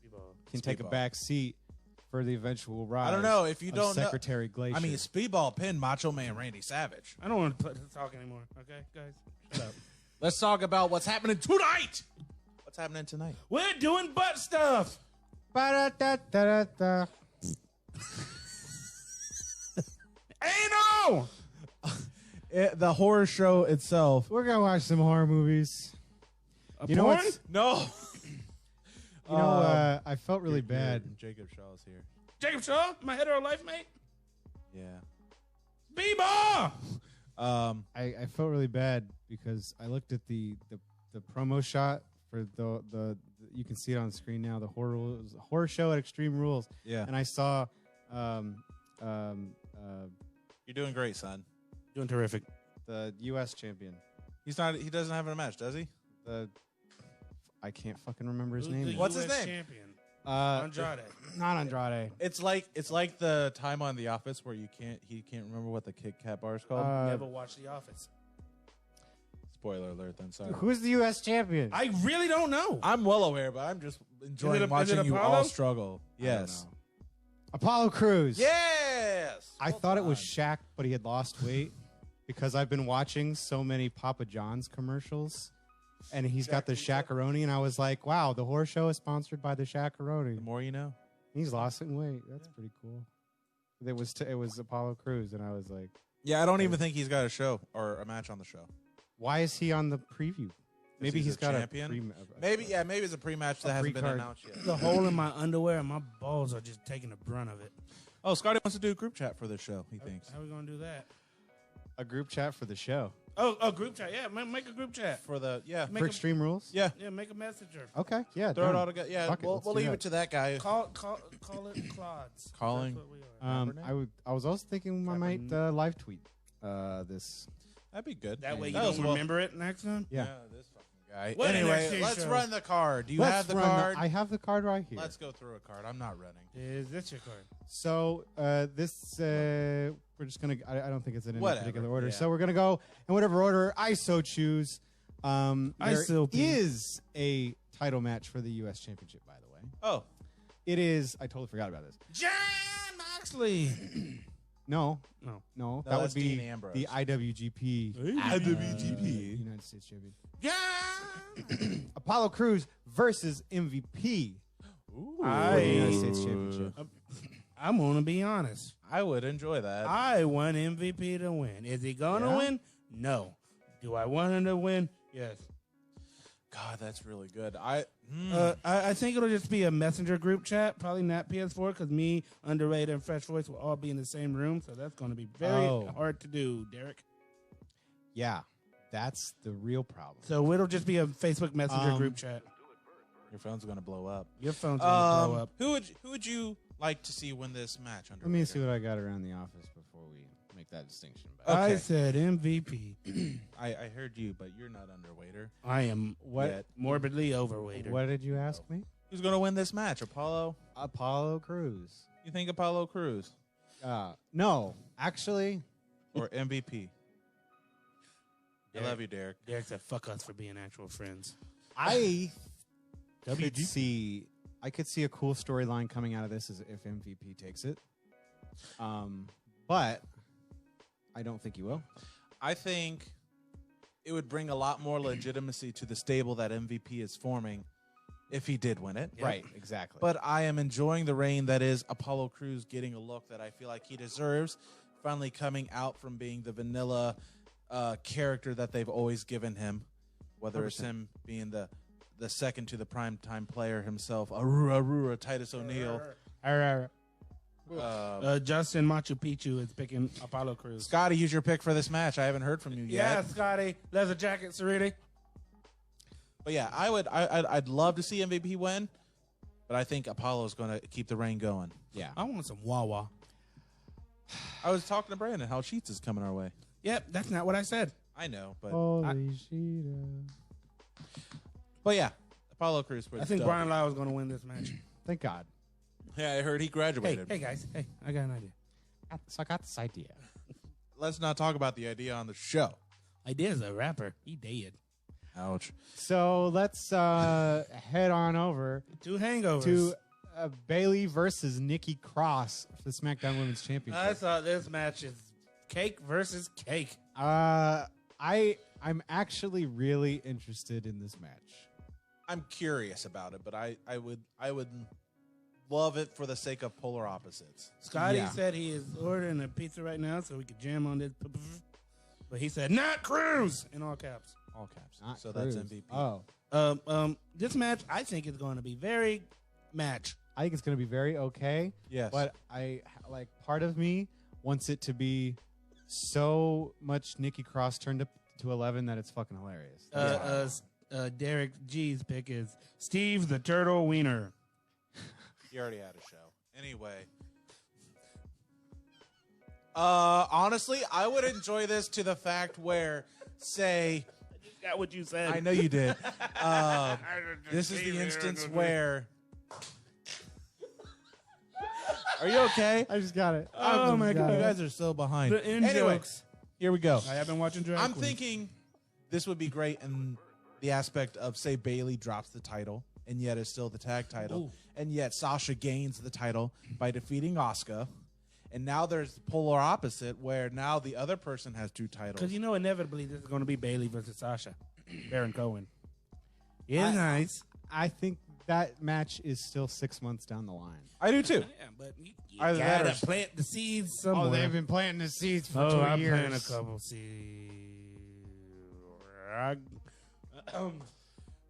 Speedball. can take a Speedball. back seat for the eventual rise. I don't know if you of don't know. Secretary Glacier. I mean, Speedball pinned Macho Man Randy Savage. I don't want to talk anymore. Okay, guys, shut up. Let's talk about what's happening tonight. What's happening tonight? We're doing butt stuff. Ba-da-da-da-da-da. Anal. The horror show itself. We're gonna watch some horror movies. You know porn? what's? No. You know, I felt really bad. Jacob Shaw's here. Jacob Shaw, my hetero life mate. Yeah. Bebop. I felt really bad because I looked at the promo shot for the you can see it on the screen now, the horror show at Extreme Rules. Yeah. And I saw You're doing great, son. Doing terrific. the U.S. champion. He's not. He doesn't have a match, does he? I can't fucking remember his Who's name. the What's his US name? Champion. Andrade. Not Andrade. It's like the time on The Office where he can't remember what the Kit Kat bar is called. Never watched The Office. Spoiler alert. Then sorry. Who's the U.S. champion? I really don't know. I'm well aware, but I'm just enjoying is watching it you Apollo? all struggle. Yes. Apollo Crews. Yes. I thought it was Shaq, but he had lost weight because I've been watching so many Papa John's commercials, and he's got the Shaq-a-roni, and I was like, wow, the horror show is sponsored by the Shaq-a-roni. The more you know. He's lost some weight. That's pretty cool. It was Apollo Crews, and I was like, Yeah, I don't even think he's got a show or a match on the show. why is he on the preview? Maybe he's he's a got champion? a Maybe it's a pre-match that hasn't been pre-card. announced yet. The hole in my underwear and my balls are just taking the brunt of it. Oh, Scotty wants to do a group chat for this show. He thinks How are we gonna do that? a group chat for the show Oh, group chat. Yeah, make a group chat. for the Make for a- Extreme Rules. yeah. Yeah, make a messenger. Okay. Yeah. Throw it done. all together. Yeah, Fuck it, we'll let's do leave that. it to that guy. Call it Clods. Calling. That's what we are. I was also thinking I might live tweet this. That'd be good. That way you That was don't remember it next time. Yeah. this fucking guy. What an Anyway, NXT let's show. run the card. Do you Let's have the run card? I have the card right here. Let's go through a card. I'm not running. Is this your card? So this we're just gonna. I don't think it's in any Whatever, particular order. yeah. So we're gonna go in whatever order I so choose. There so is a title match for the U.S. Championship, by the way. Oh, It is. I totally forgot about this. John Moxley. No, No. no, that that's would be Dean Ambrose. the IWGP IWGP. United States Champion. John. Apollo Crews versus MVP Ooh. for the United States Championship. I'm going to be honest. I would enjoy that. I want MVP to win. Is he going to win? No. Do I want him to win? Yes. God, that's really good. I think it'll just be a messenger group chat, probably not PS4, because me, Underrated, and Fresh Voice will all be in the same room, so that's going to be very hard to do, Derek. Yeah, that's the real problem. So it'll just be a Facebook Messenger group chat. Your phone's going to blow up. Your phone's going to blow up. Who would you like to see win this match? Let me see what I got around the office before we make that distinction. Okay. I said MVP. I heard you, but you're not underweighter. I am Yet. morbidly overweighted. What did you ask me? Who's going to win this match? Apollo? Apollo Crews. You think Apollo Crews No, actually, or MVP? I love you, Derek. Derek said, "Fuck us for being actual friends." I WG? could see a cool storyline coming out of this as if MVP takes it. But I don't think he will. I think it would bring a lot more legitimacy to the stable that MVP is forming if he did win it. Yep. Right, exactly. But I am enjoying the reign that is Apollo Crews getting a look that I feel like he deserves, finally coming out from being the vanilla character that they've always given him, whether 100%. it's him being the second to the primetime player himself, Aurora Titus O'Neil. Justin Machu Picchu is picking Apollo Crews. Scotty, use your pick for this match. I haven't heard from you yet. Yeah, Scotty. Leather jacket, Cerruti. But yeah, I'd love to see MVP win, but I think Apollo's going to keep the reign going. yeah. I want some Wawa. I was talking to Brandon how Sheets is coming our way. Yep, that's not what I said. I know, but Holy shit. but yeah, Apollo Crews. I think Brian Lau is going to win this match. Thank God. Yeah, I heard he Hey, graduated. hey guys. Hey, I got an idea. So I got this idea. Let's not talk about the idea on the show. Idea's a rapper. He dead. Ouch. So let's head on over 2 hangovers. to Bailey versus Nikki Cross for the SmackDown Women's Championship. I thought this match is cake versus cake. I'm actually really interested in this match. I'm curious about it, but I would love it for the sake of polar opposites. Scotty Yeah. said he is ordering a pizza right now so we could jam on this. But he said, not Cruz, in all caps. All caps. Not So Cruz. that's MVP. Oh, This match, I think, is going to be very match. I think it's going to be very okay. Yes. But part of me wants it to be so much Nikki Cross turned up to 11 that it's fucking hilarious. Derek G's pick is Steve the Turtle Wiener. He already had a show. Anyway. Honestly, I would enjoy this to the fact where, say, Got what you said. I know you did. This is the instance where. Are you okay? I just got it. Oh, my God. You guys are so behind. The in Anyway, jokes. here we go. I have been watching Drag I'm Queens. thinking this would be great in the aspect of, say, Bailey drops the title and yet is still the tag title. Ooh. And yet Sasha gains the title by defeating Asuka. And now there's the polar opposite where now the other person has 2 titles. Because inevitably this is going to be Bailey versus Sasha. Baron Cohen. It's nice. I think that match is still 6 months down the line. I do too. Yeah, but you Either that gotta or- plant the seeds somewhere. Oh, they've been planting the seeds for 2 I'm years. planting a couple seeds.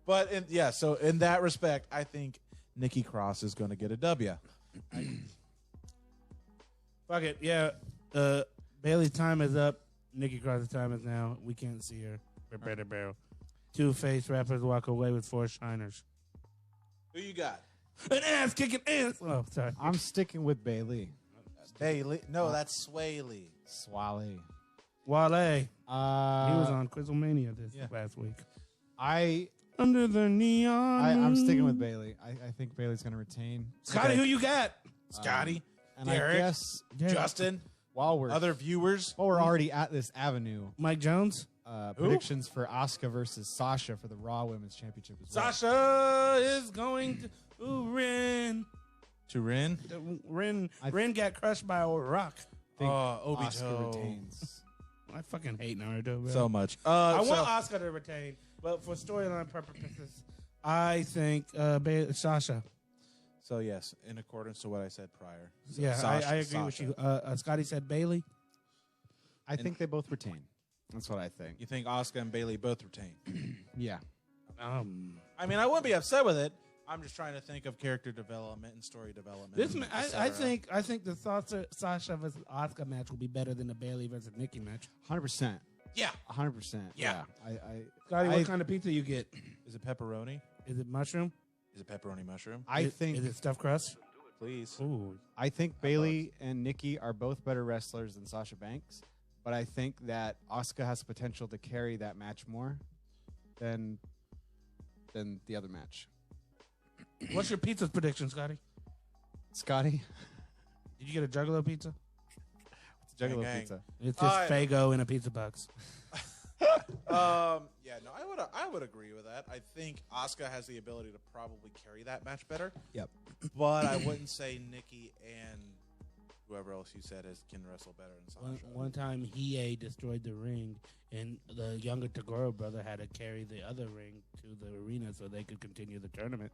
But so in that respect, I think Nikki Cross is going to get a W. Fuck it. Yeah. Bailey's time is up. Nikki Cross's time is now. We can't see her. Better barrel. 2 face rappers walk away with 4 shiners. Who you got? An ass kicking ass. Oh, sorry. I'm sticking with Bailey. Bailey. No, that's Swaley. Swally. Wale. He was Uh, on Quizlemania this Yeah. last week. I'm Under the neon. sticking with Bailey. I think Bailey's going to retain. Scotty, Okay. who you got? Scotty, And Derek. I guess Justin, while we're other viewers. already at this avenue, Mike Jones. predictions for Asuka versus Sasha for the Raw Women's Championship as well. Sasha is going to Ren. To Rin. Ren got crushed by a rock. Think Obito. Asuka retains. I fucking hate Naruto, bro. So much. I want Asuka to retain, but for storyline purposes, I think Sasha. So yes, in accordance to what I said prior. So Yeah, Sasha- I agree with Sasha. you. Scotty said Bailey. I think they both retain. That's what I think. You think Asuka and Bailey both retain? Yeah. I mean, I wouldn't be upset with it. I'm just trying to think of character development and story development. This, et I cetera. think the Sasha versus Asuka match will be better than the Bailey versus Nikki match. 100%. Yeah. 100%. Yeah. Scotty, what kind of pizza you get? Is it pepperoni? Is it mushroom? Is it pepperoni mushroom? Is it stuffed crust? Please. Ooh, I think Bailey and Nikki are both better wrestlers than Sasha Banks, but I think that Asuka has potential to carry that match more than the other match. what's your pizza prediction, Scotty? Scotty, Did you get a Juggalo pizza? it's a Juggalo Gang. pizza. It's just Fago in a pizza box. Yeah, no, I would agree with that. I think Asuka has the ability to probably carry that match better. Yep. But I wouldn't say Nikki and whoever else you said can wrestle better than Sasha. One time, Hiei destroyed the ring, and the younger Tagoro brother had to carry the other ring to the arena so they could continue the tournament.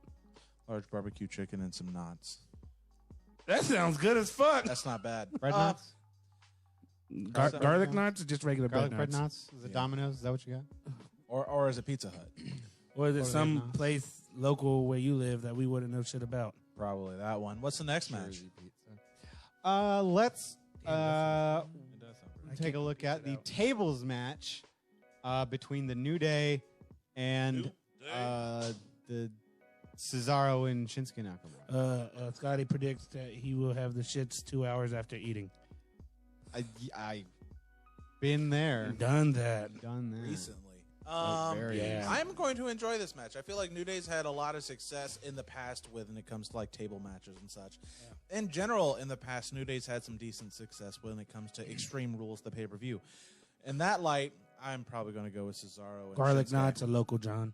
Large barbecue chicken and some knots. That sounds good as fuck. That's not bad. Bread knots? Garlic knots or just regular Garlic bread bread knots? knots? Is it Domino's? Is that what you got? Or is it Pizza Hut? Or is it Garlic some knots. place local where you live that we wouldn't know shit about? Probably that one. What's the next match? Jersey pizza. Let's It does sound pretty take a look at the tables match between the New Day and the Cesaro and Shinsuke Nakamura. Scotty predicts that he will have the shits 2 hours after eating. I been there, Done that. done that. recently. Yeah. I'm going to enjoy this match. I feel like New Day's had a lot of success in the past when it comes to like table matches and such. Yeah. In general, in the past, New Day's had some decent success when it comes to Extreme Rules, the pay-per-view. In that light, I'm probably going to go with Cesaro and Garlic Shinsuke. knots, a local John.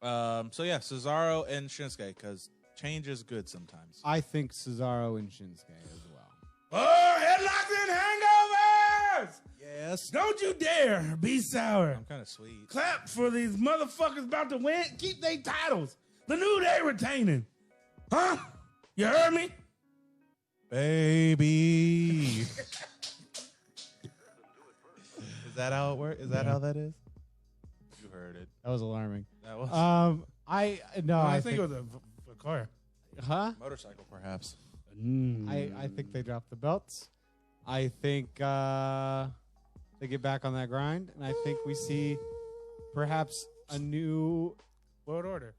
So yeah, Cesaro and Shinsuke, because change is good sometimes. I think Cesaro and Shinsuke as well. Oh, headlocks and hangovers! Yes. Don't you dare be sour. I'm kind of sweet. Clap for these motherfuckers about to win. Keep their titles. The New Day retaining. Huh? You heard me? Baby. Is that how it works? Is that how that is? You heard it. That was alarming. That was I think it was a car. huh? motorcycle, perhaps. I think they dropped the belts. I think they get back on that grind, and I think we see perhaps a new World Order.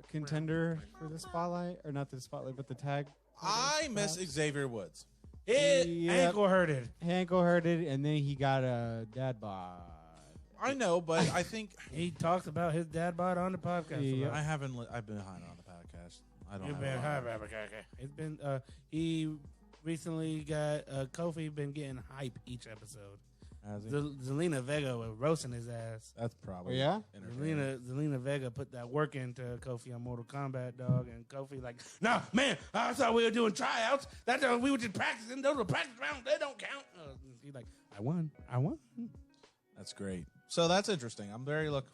contender for the spotlight, or not the spotlight, but the tag. I miss Xavier Woods. Ankle hurted. Ankle hurted, and then he got a dad bod. I know, but I think He talks about his dad bod on the podcast. Yeah. I haven't. I've been behind on the podcast. I don't. You've have been a lot. okay. It's been he recently got Kofi been getting hype each episode. Has he? Zelina Vega was roasting his ass. That's probably. Oh, yeah? entertaining. Zelina Vega put that work into Kofi on Mortal Kombat, dog, and Kofi like, no, man, I thought we were doing tryouts. That's we were just practicing. Those were practice rounds. They don't count. He's like, I won. That's great. So that's interesting. I'm very much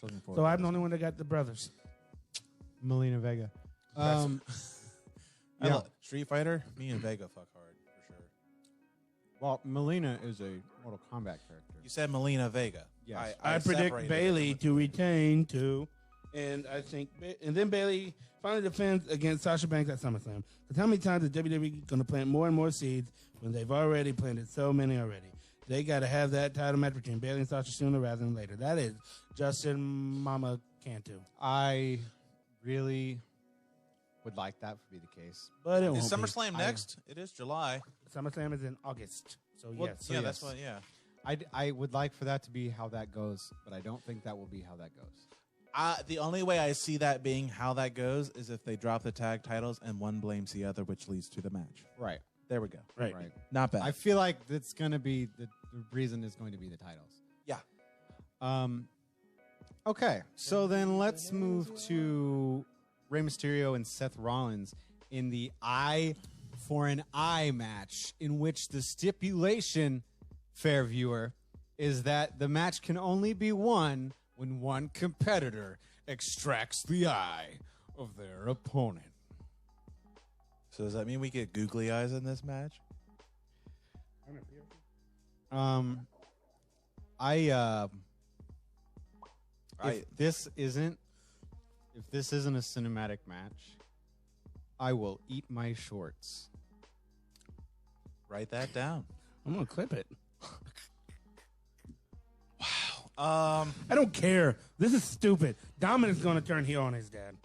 looking forward. So to I'm this the only one that got the brothers. Melina Vega. I Yeah. love- Street Fighter. Me and Vega fuck hard for sure. Well, Melina is a Mortal Kombat character. You said Melina Vega. Yes. I predict separated Bailey it. to retain too, and I think, and then Bailey finally defends against Sasha Banks at SummerSlam. Because how many times is WWE going to plant more and more seeds when they've already planted so many already? They got to have that title match between Bailey and Sasha sooner rather than later. That is Justin Mama Cantu, I really would like that to be the case. but it won't Is be. SummerSlam next? It is July. SummerSlam is in August, so Well, yes. yeah, yes. that's what. Yeah. I would like for that to be how that goes, but I don't think that will be how that goes. The only way I see that being how that goes is if they drop the tag titles and one blames the other, which leads to the match. Right. There we go. Right. Right. Not bad. I feel like that's going to be the reason is going to be the titles. yeah. Okay, so then let's move to Rey Mysterio and Seth Rollins in the eye for an eye match, in which the stipulation, fair viewer, is that the match can only be won when one competitor extracts the eye of their opponent. So does that mean we get googly eyes in this match? If this isn't a cinematic match, I will eat my shorts. Write that down. I'm gonna clip it. Wow. I don't care. This is stupid. Dominic's gonna turn heel on his dad.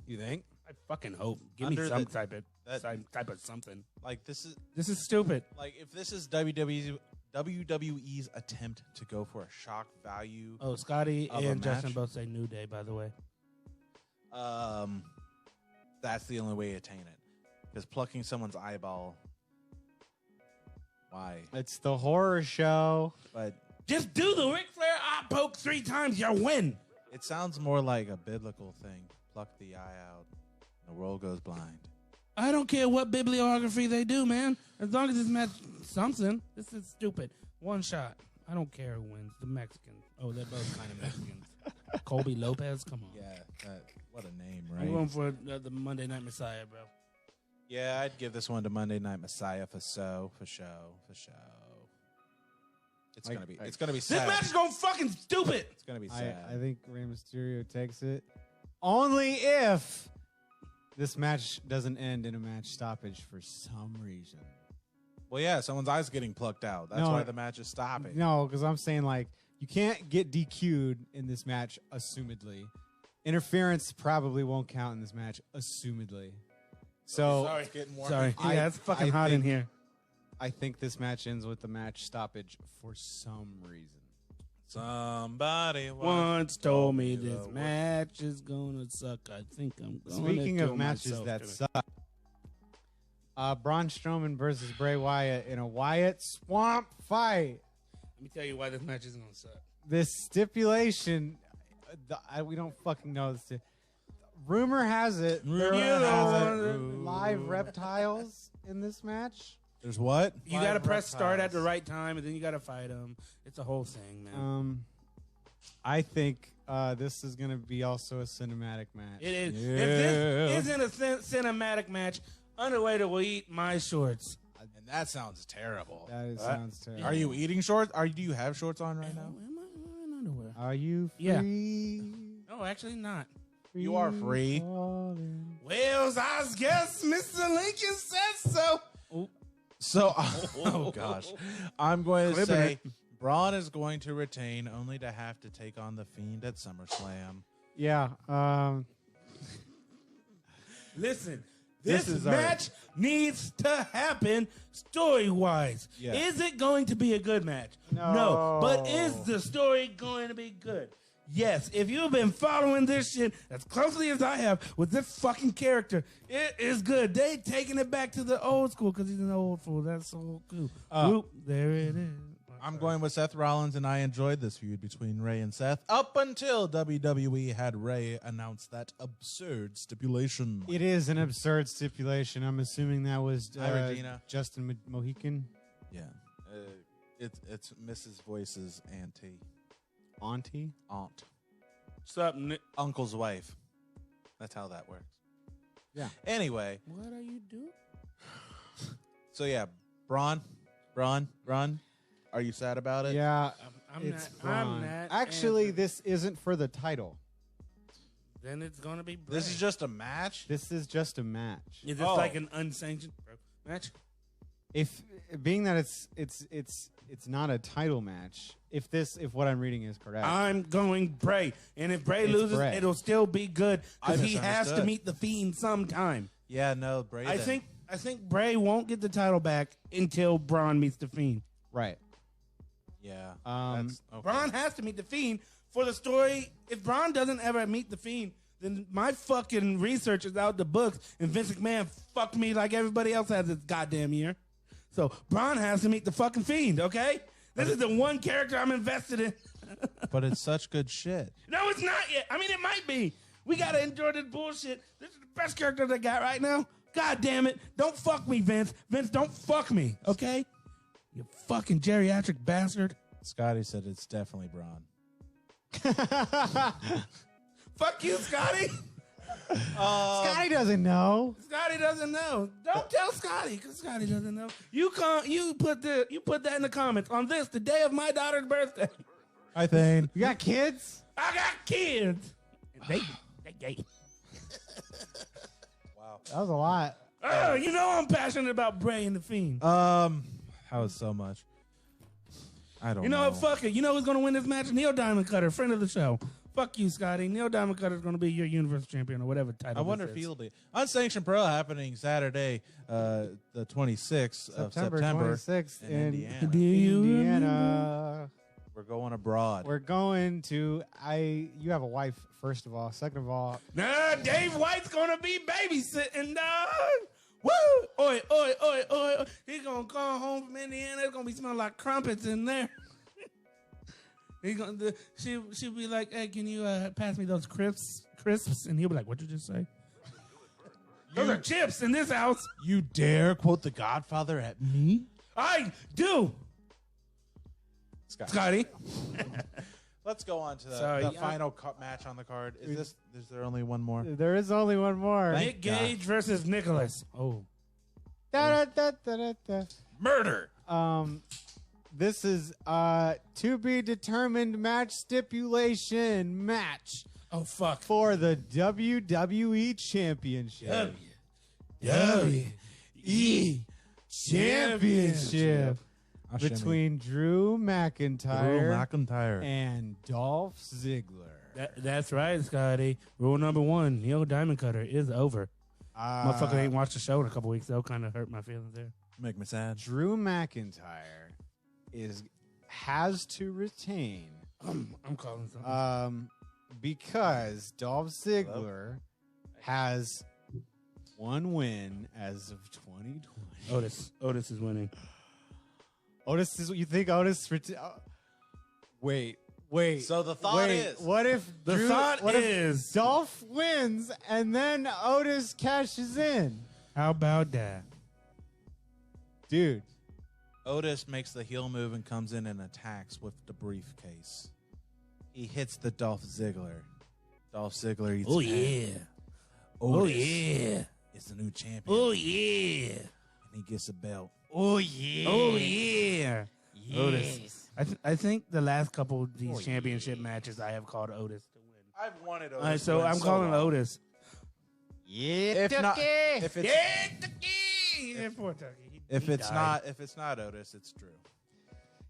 You think? I fucking hope. Give Under me some the- type of that- type of something. Like this This is stupid. like if this is WWE's attempt to go for a shock value. Oh, Scotty Of a and Justin match? both say New Day, by the way. That's the only way to attain it. Because plucking someone's eyeball. Why? It's the horror show. But Just do the Ric Flair eye poke 3 times, you win. it sounds more like a biblical thing. Pluck the eye out. The world goes blind. I don't care what bibliography they do, man. As long as it's match something. This is stupid. One shot. I don't care who wins. The Mexicans. Oh, they're both kind of Mexicans. Colby Lopez, come on. Yeah, what a name, I'm right? going for the Monday Night Messiah, bro. Yeah, I'd give this one to Monday Night Messiah for show. It's I- gonna be. I- It's gonna be This sad. match is going fucking stupid. It's gonna be I sad. think Rey Mysterio takes it. Only if this match doesn't end in a match stoppage for some reason. Well, yeah, someone's eyes getting plucked out. That's No, why the match is stopping. No, because I'm saying, like, you can't get DQ'd in this match, assumedly. Interference probably won't count in this match, assumedly. So Sorry, it's getting warm. Sorry. I- Yeah, it's fucking I hot in think- here. I think this match ends with the match stoppage for some reason. Somebody Once told me this the match is gonna suck. I think I'm gonna Speaking kill of matches myself that doing suck, Braun Strowman versus Bray Wyatt in a Wyatt Swamp fight. Let me tell you why this match is gonna suck. This stipulation, we don't fucking know this. Rumor has it there are live reptiles in this match. There's what? You Live gotta press start at the reptiles. right time, and then you gotta fight them. It's a whole thing, man. I think this is going to be also a cinematic match. It is. Yeah. If this isn't a cinematic match, Underwater will eat my shorts. And that sounds terrible. Sounds terrible. Are you eating shorts? Do you have shorts on right now? Am I in underwear? Are you Yeah. free? No, actually not. You are free. falling? Well, I guess Mr. Lincoln says so. So, oh gosh, I'm going to Clipping say Braun is going to retain, only to have to take on the Fiend at SummerSlam. Yeah. Listen, This this is match needs to happen story-wise. Yeah. Is it going to be a good match? No. But is the story going to be good? Yes. If you've been following this shit as closely as I have with this fucking character, it is good. They taking it back to the old school because he's an old fool. That's so cool. Whoop, there it is. I'm going with Seth Rollins, and I enjoyed this feud between Ray and Seth up until WWE had Ray announce that absurd stipulation. It is an absurd stipulation. I'm assuming that was Hi, Regina. Justin Mohican. Yeah, it's Mrs. Voice's auntie, Auntie? aunt, What's up, Nick? uncle's wife. That's how that works. Yeah. Anyway, What are you doing? so yeah, Braun. Are you sad about it? Yeah. I'm It's not. I'm Braun. not. Actually, answering. this isn't for the title. Then it's gonna be. Bray. This is just a match. This is just a match. Is this Oh. like an unsanctioned match? If being that it's not a title match. If what I'm reading is correct. I'm going Bray, and if Bray It's loses, Bray. it'll still be good because I he has to misunderstood. meet the Fiend sometime. Yeah, no, Bray. I then. think Bray won't get the title back until Braun meets the Fiend. right. Yeah. Um, that's okay. Braun has to meet the Fiend for the story. If Braun doesn't ever meet the Fiend, then my fucking research is out the books, and Vince McMahon fucked me like everybody else has this goddamn year. So Braun has to meet the fucking Fiend, okay? This is the one character I'm invested in. But it's such good shit. No, it's not yet. I mean, it might be. We gotta enjoy this bullshit. This is the best character they got right now. God damn it. Don't fuck me, Vince. Vince, don't fuck me, okay? You fucking geriatric bastard. Scotty said it's definitely Braun. Fuck you, Scotty. Scotty doesn't know. Scotty, Scotty doesn't know. Don't tell Scotty, because Scotty doesn't know. You put that in the comments on this, the day of my daughter's birthday. Hi, Thane. You got kids? I got kids. They gay. Wow. That was a lot. Oh, you know I'm passionate about Bray and the Fiend. That was so much. I don't know. You know what? Fuck it. You know who's going to win this match? Neil Diamond Cutter, friend of the show. Fuck you, Scotty. Neil Diamond Cutter is going to be your Universal Champion or whatever title. I wonder if he'll be. Unsanctioned Pro happening Saturday, the 26th of September 26th in Indiana. Indiana. We're going abroad. We're going to. You have a wife, first of all. Second of all, Nah, Dave White's going to be babysitting, dog. Woo! Oi, oi, oi, oi. He's going to come home from Indiana. It's going to be smelling like crumpets in there. She'll be like, hey, can you pass me those crisps? And he'll be like, what'd you just say? Those are chips in this house. You dare quote The Godfather at me? I do. Scotty. Let's go on to the final match on the card. Is there only one more? there is only one more. Nick Gage versus Nicholas. Oh. Murder. This is to be determined match stipulation match. Oh, fuck. For the WWE Championship. WWE Championship. Between Drew McIntyre and Dolph Ziggler. That's right, Scotty. Rule number 1, Neil Diamond Cutter is over. Motherfucker ain't watched the show in a couple weeks, though. Kind of hurt my feelings there. Make me sad. Drew McIntyre has to retain. I'm calling something. Because Dolph Ziggler has one win as of 2020. Otis is winning. Otis is what you think Otis wait. So the thought is, what if if Dolph wins and then Otis cashes in? How about that? Dude. Otis makes the heel move and comes in and attacks with the briefcase. He hits the Dolph Ziggler. Dolph Ziggler eats Otis is the new champion. Oh, yeah. And he gets a belt. Oh, yeah. Oh, yeah. Yes. Otis. I think the last couple of these championship matches I have called Otis to win. I've wanted Otis. All right, so I'm calling Otis. Yeah, If it's died. not Otis, it's Drew.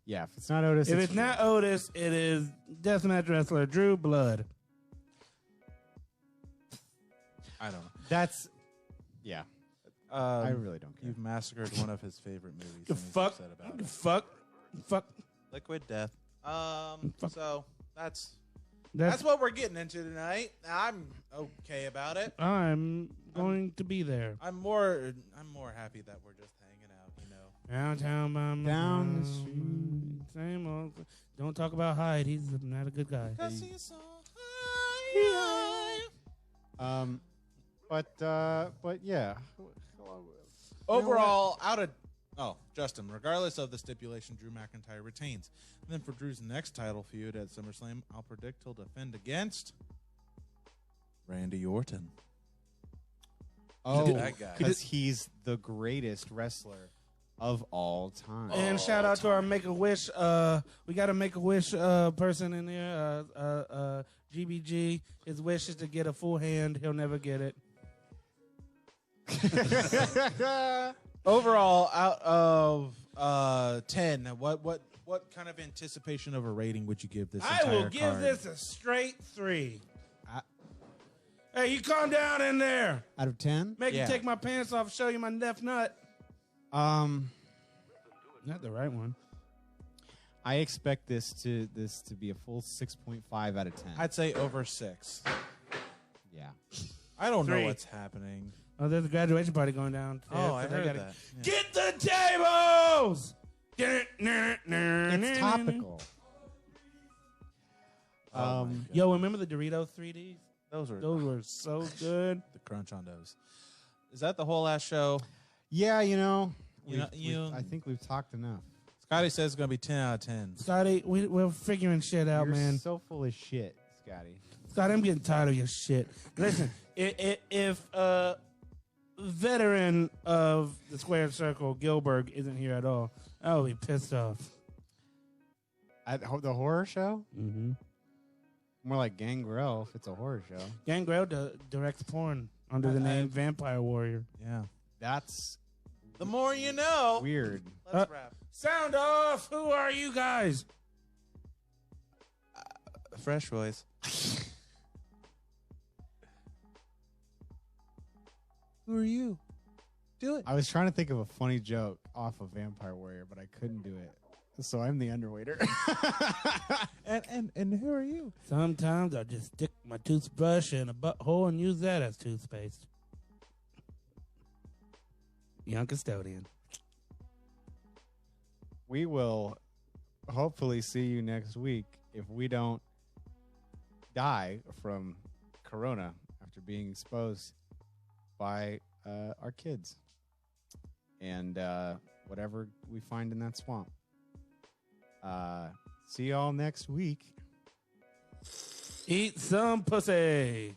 Yeah, if it's not Otis, If it's not Otis, it is deathmatch wrestler Drew Blood. I don't know. That's I really don't care. You've massacred one of his favorite movies. The and he's fuck? upset about it. Fuck. Liquid Death. Fuck. So that's what we're getting into tonight. I'm okay about it. I'm going to be there. I'm more happy that we're just hanging out, you know. Downtown by my Down the street. Same old. Don't talk about Hyde. He's not a good guy. Cause he's so high. But yeah. Overall, Justin, regardless of the stipulation, Drew McIntyre retains. And then for Drew's next title feud at SummerSlam, I'll predict he'll defend against Randy Orton. Oh, that guy. because he's the greatest wrestler of all time. And shout out to our Make-A-Wish. We got a Make-A-Wish person in there. GBG. His wish is to get a full hand. He'll never get it. Overall, out of 10, what kind of anticipation of a rating would you give this entire I will give card? this a straight 3. Hey, you calm down in there. Out of 10? Make me take my pants off, show you my left nut. Not the right one. I expect this to be a full 6.5 out of 10. I'd say over 6. Yeah. I don't 3. know what's happening. Oh, there's a graduation party going down. Oh, I heard that. Yeah. Get the tables! It's topical. Yo, remember the Doritos 3Ds? Those were so good. the crunch on those. Is that the whole last show? Yeah, I I think we've talked enough. Scotty says it's going to be 10 out of 10. Scotty, we're figuring shit out, You're man. so full of shit, Scotty. Scotty, I'm getting tired of your shit. Listen, if veteran squared circle Gilbert isn't here at all. I will be pissed off. At the horror show? Mm-hmm. More like Gangrel if it's a horror show. Gangrel directs porn under the name Vampire Warrior. Yeah. That's The more you know. weird. Let's wrap. Sound off! Who are you guys? Fresh voice. Who are you? Do it. I was trying to think of a funny joke off of Vampire Warrior, but I couldn't do it. So I'm the underwaiter. And who are you? Sometimes I just stick my toothbrush in a butthole and use that as toothpaste. Young custodian. We will hopefully see you next week if we don't die from corona after being exposed by our kids and whatever we find in that swamp. See y'all next week. Eat some pussy.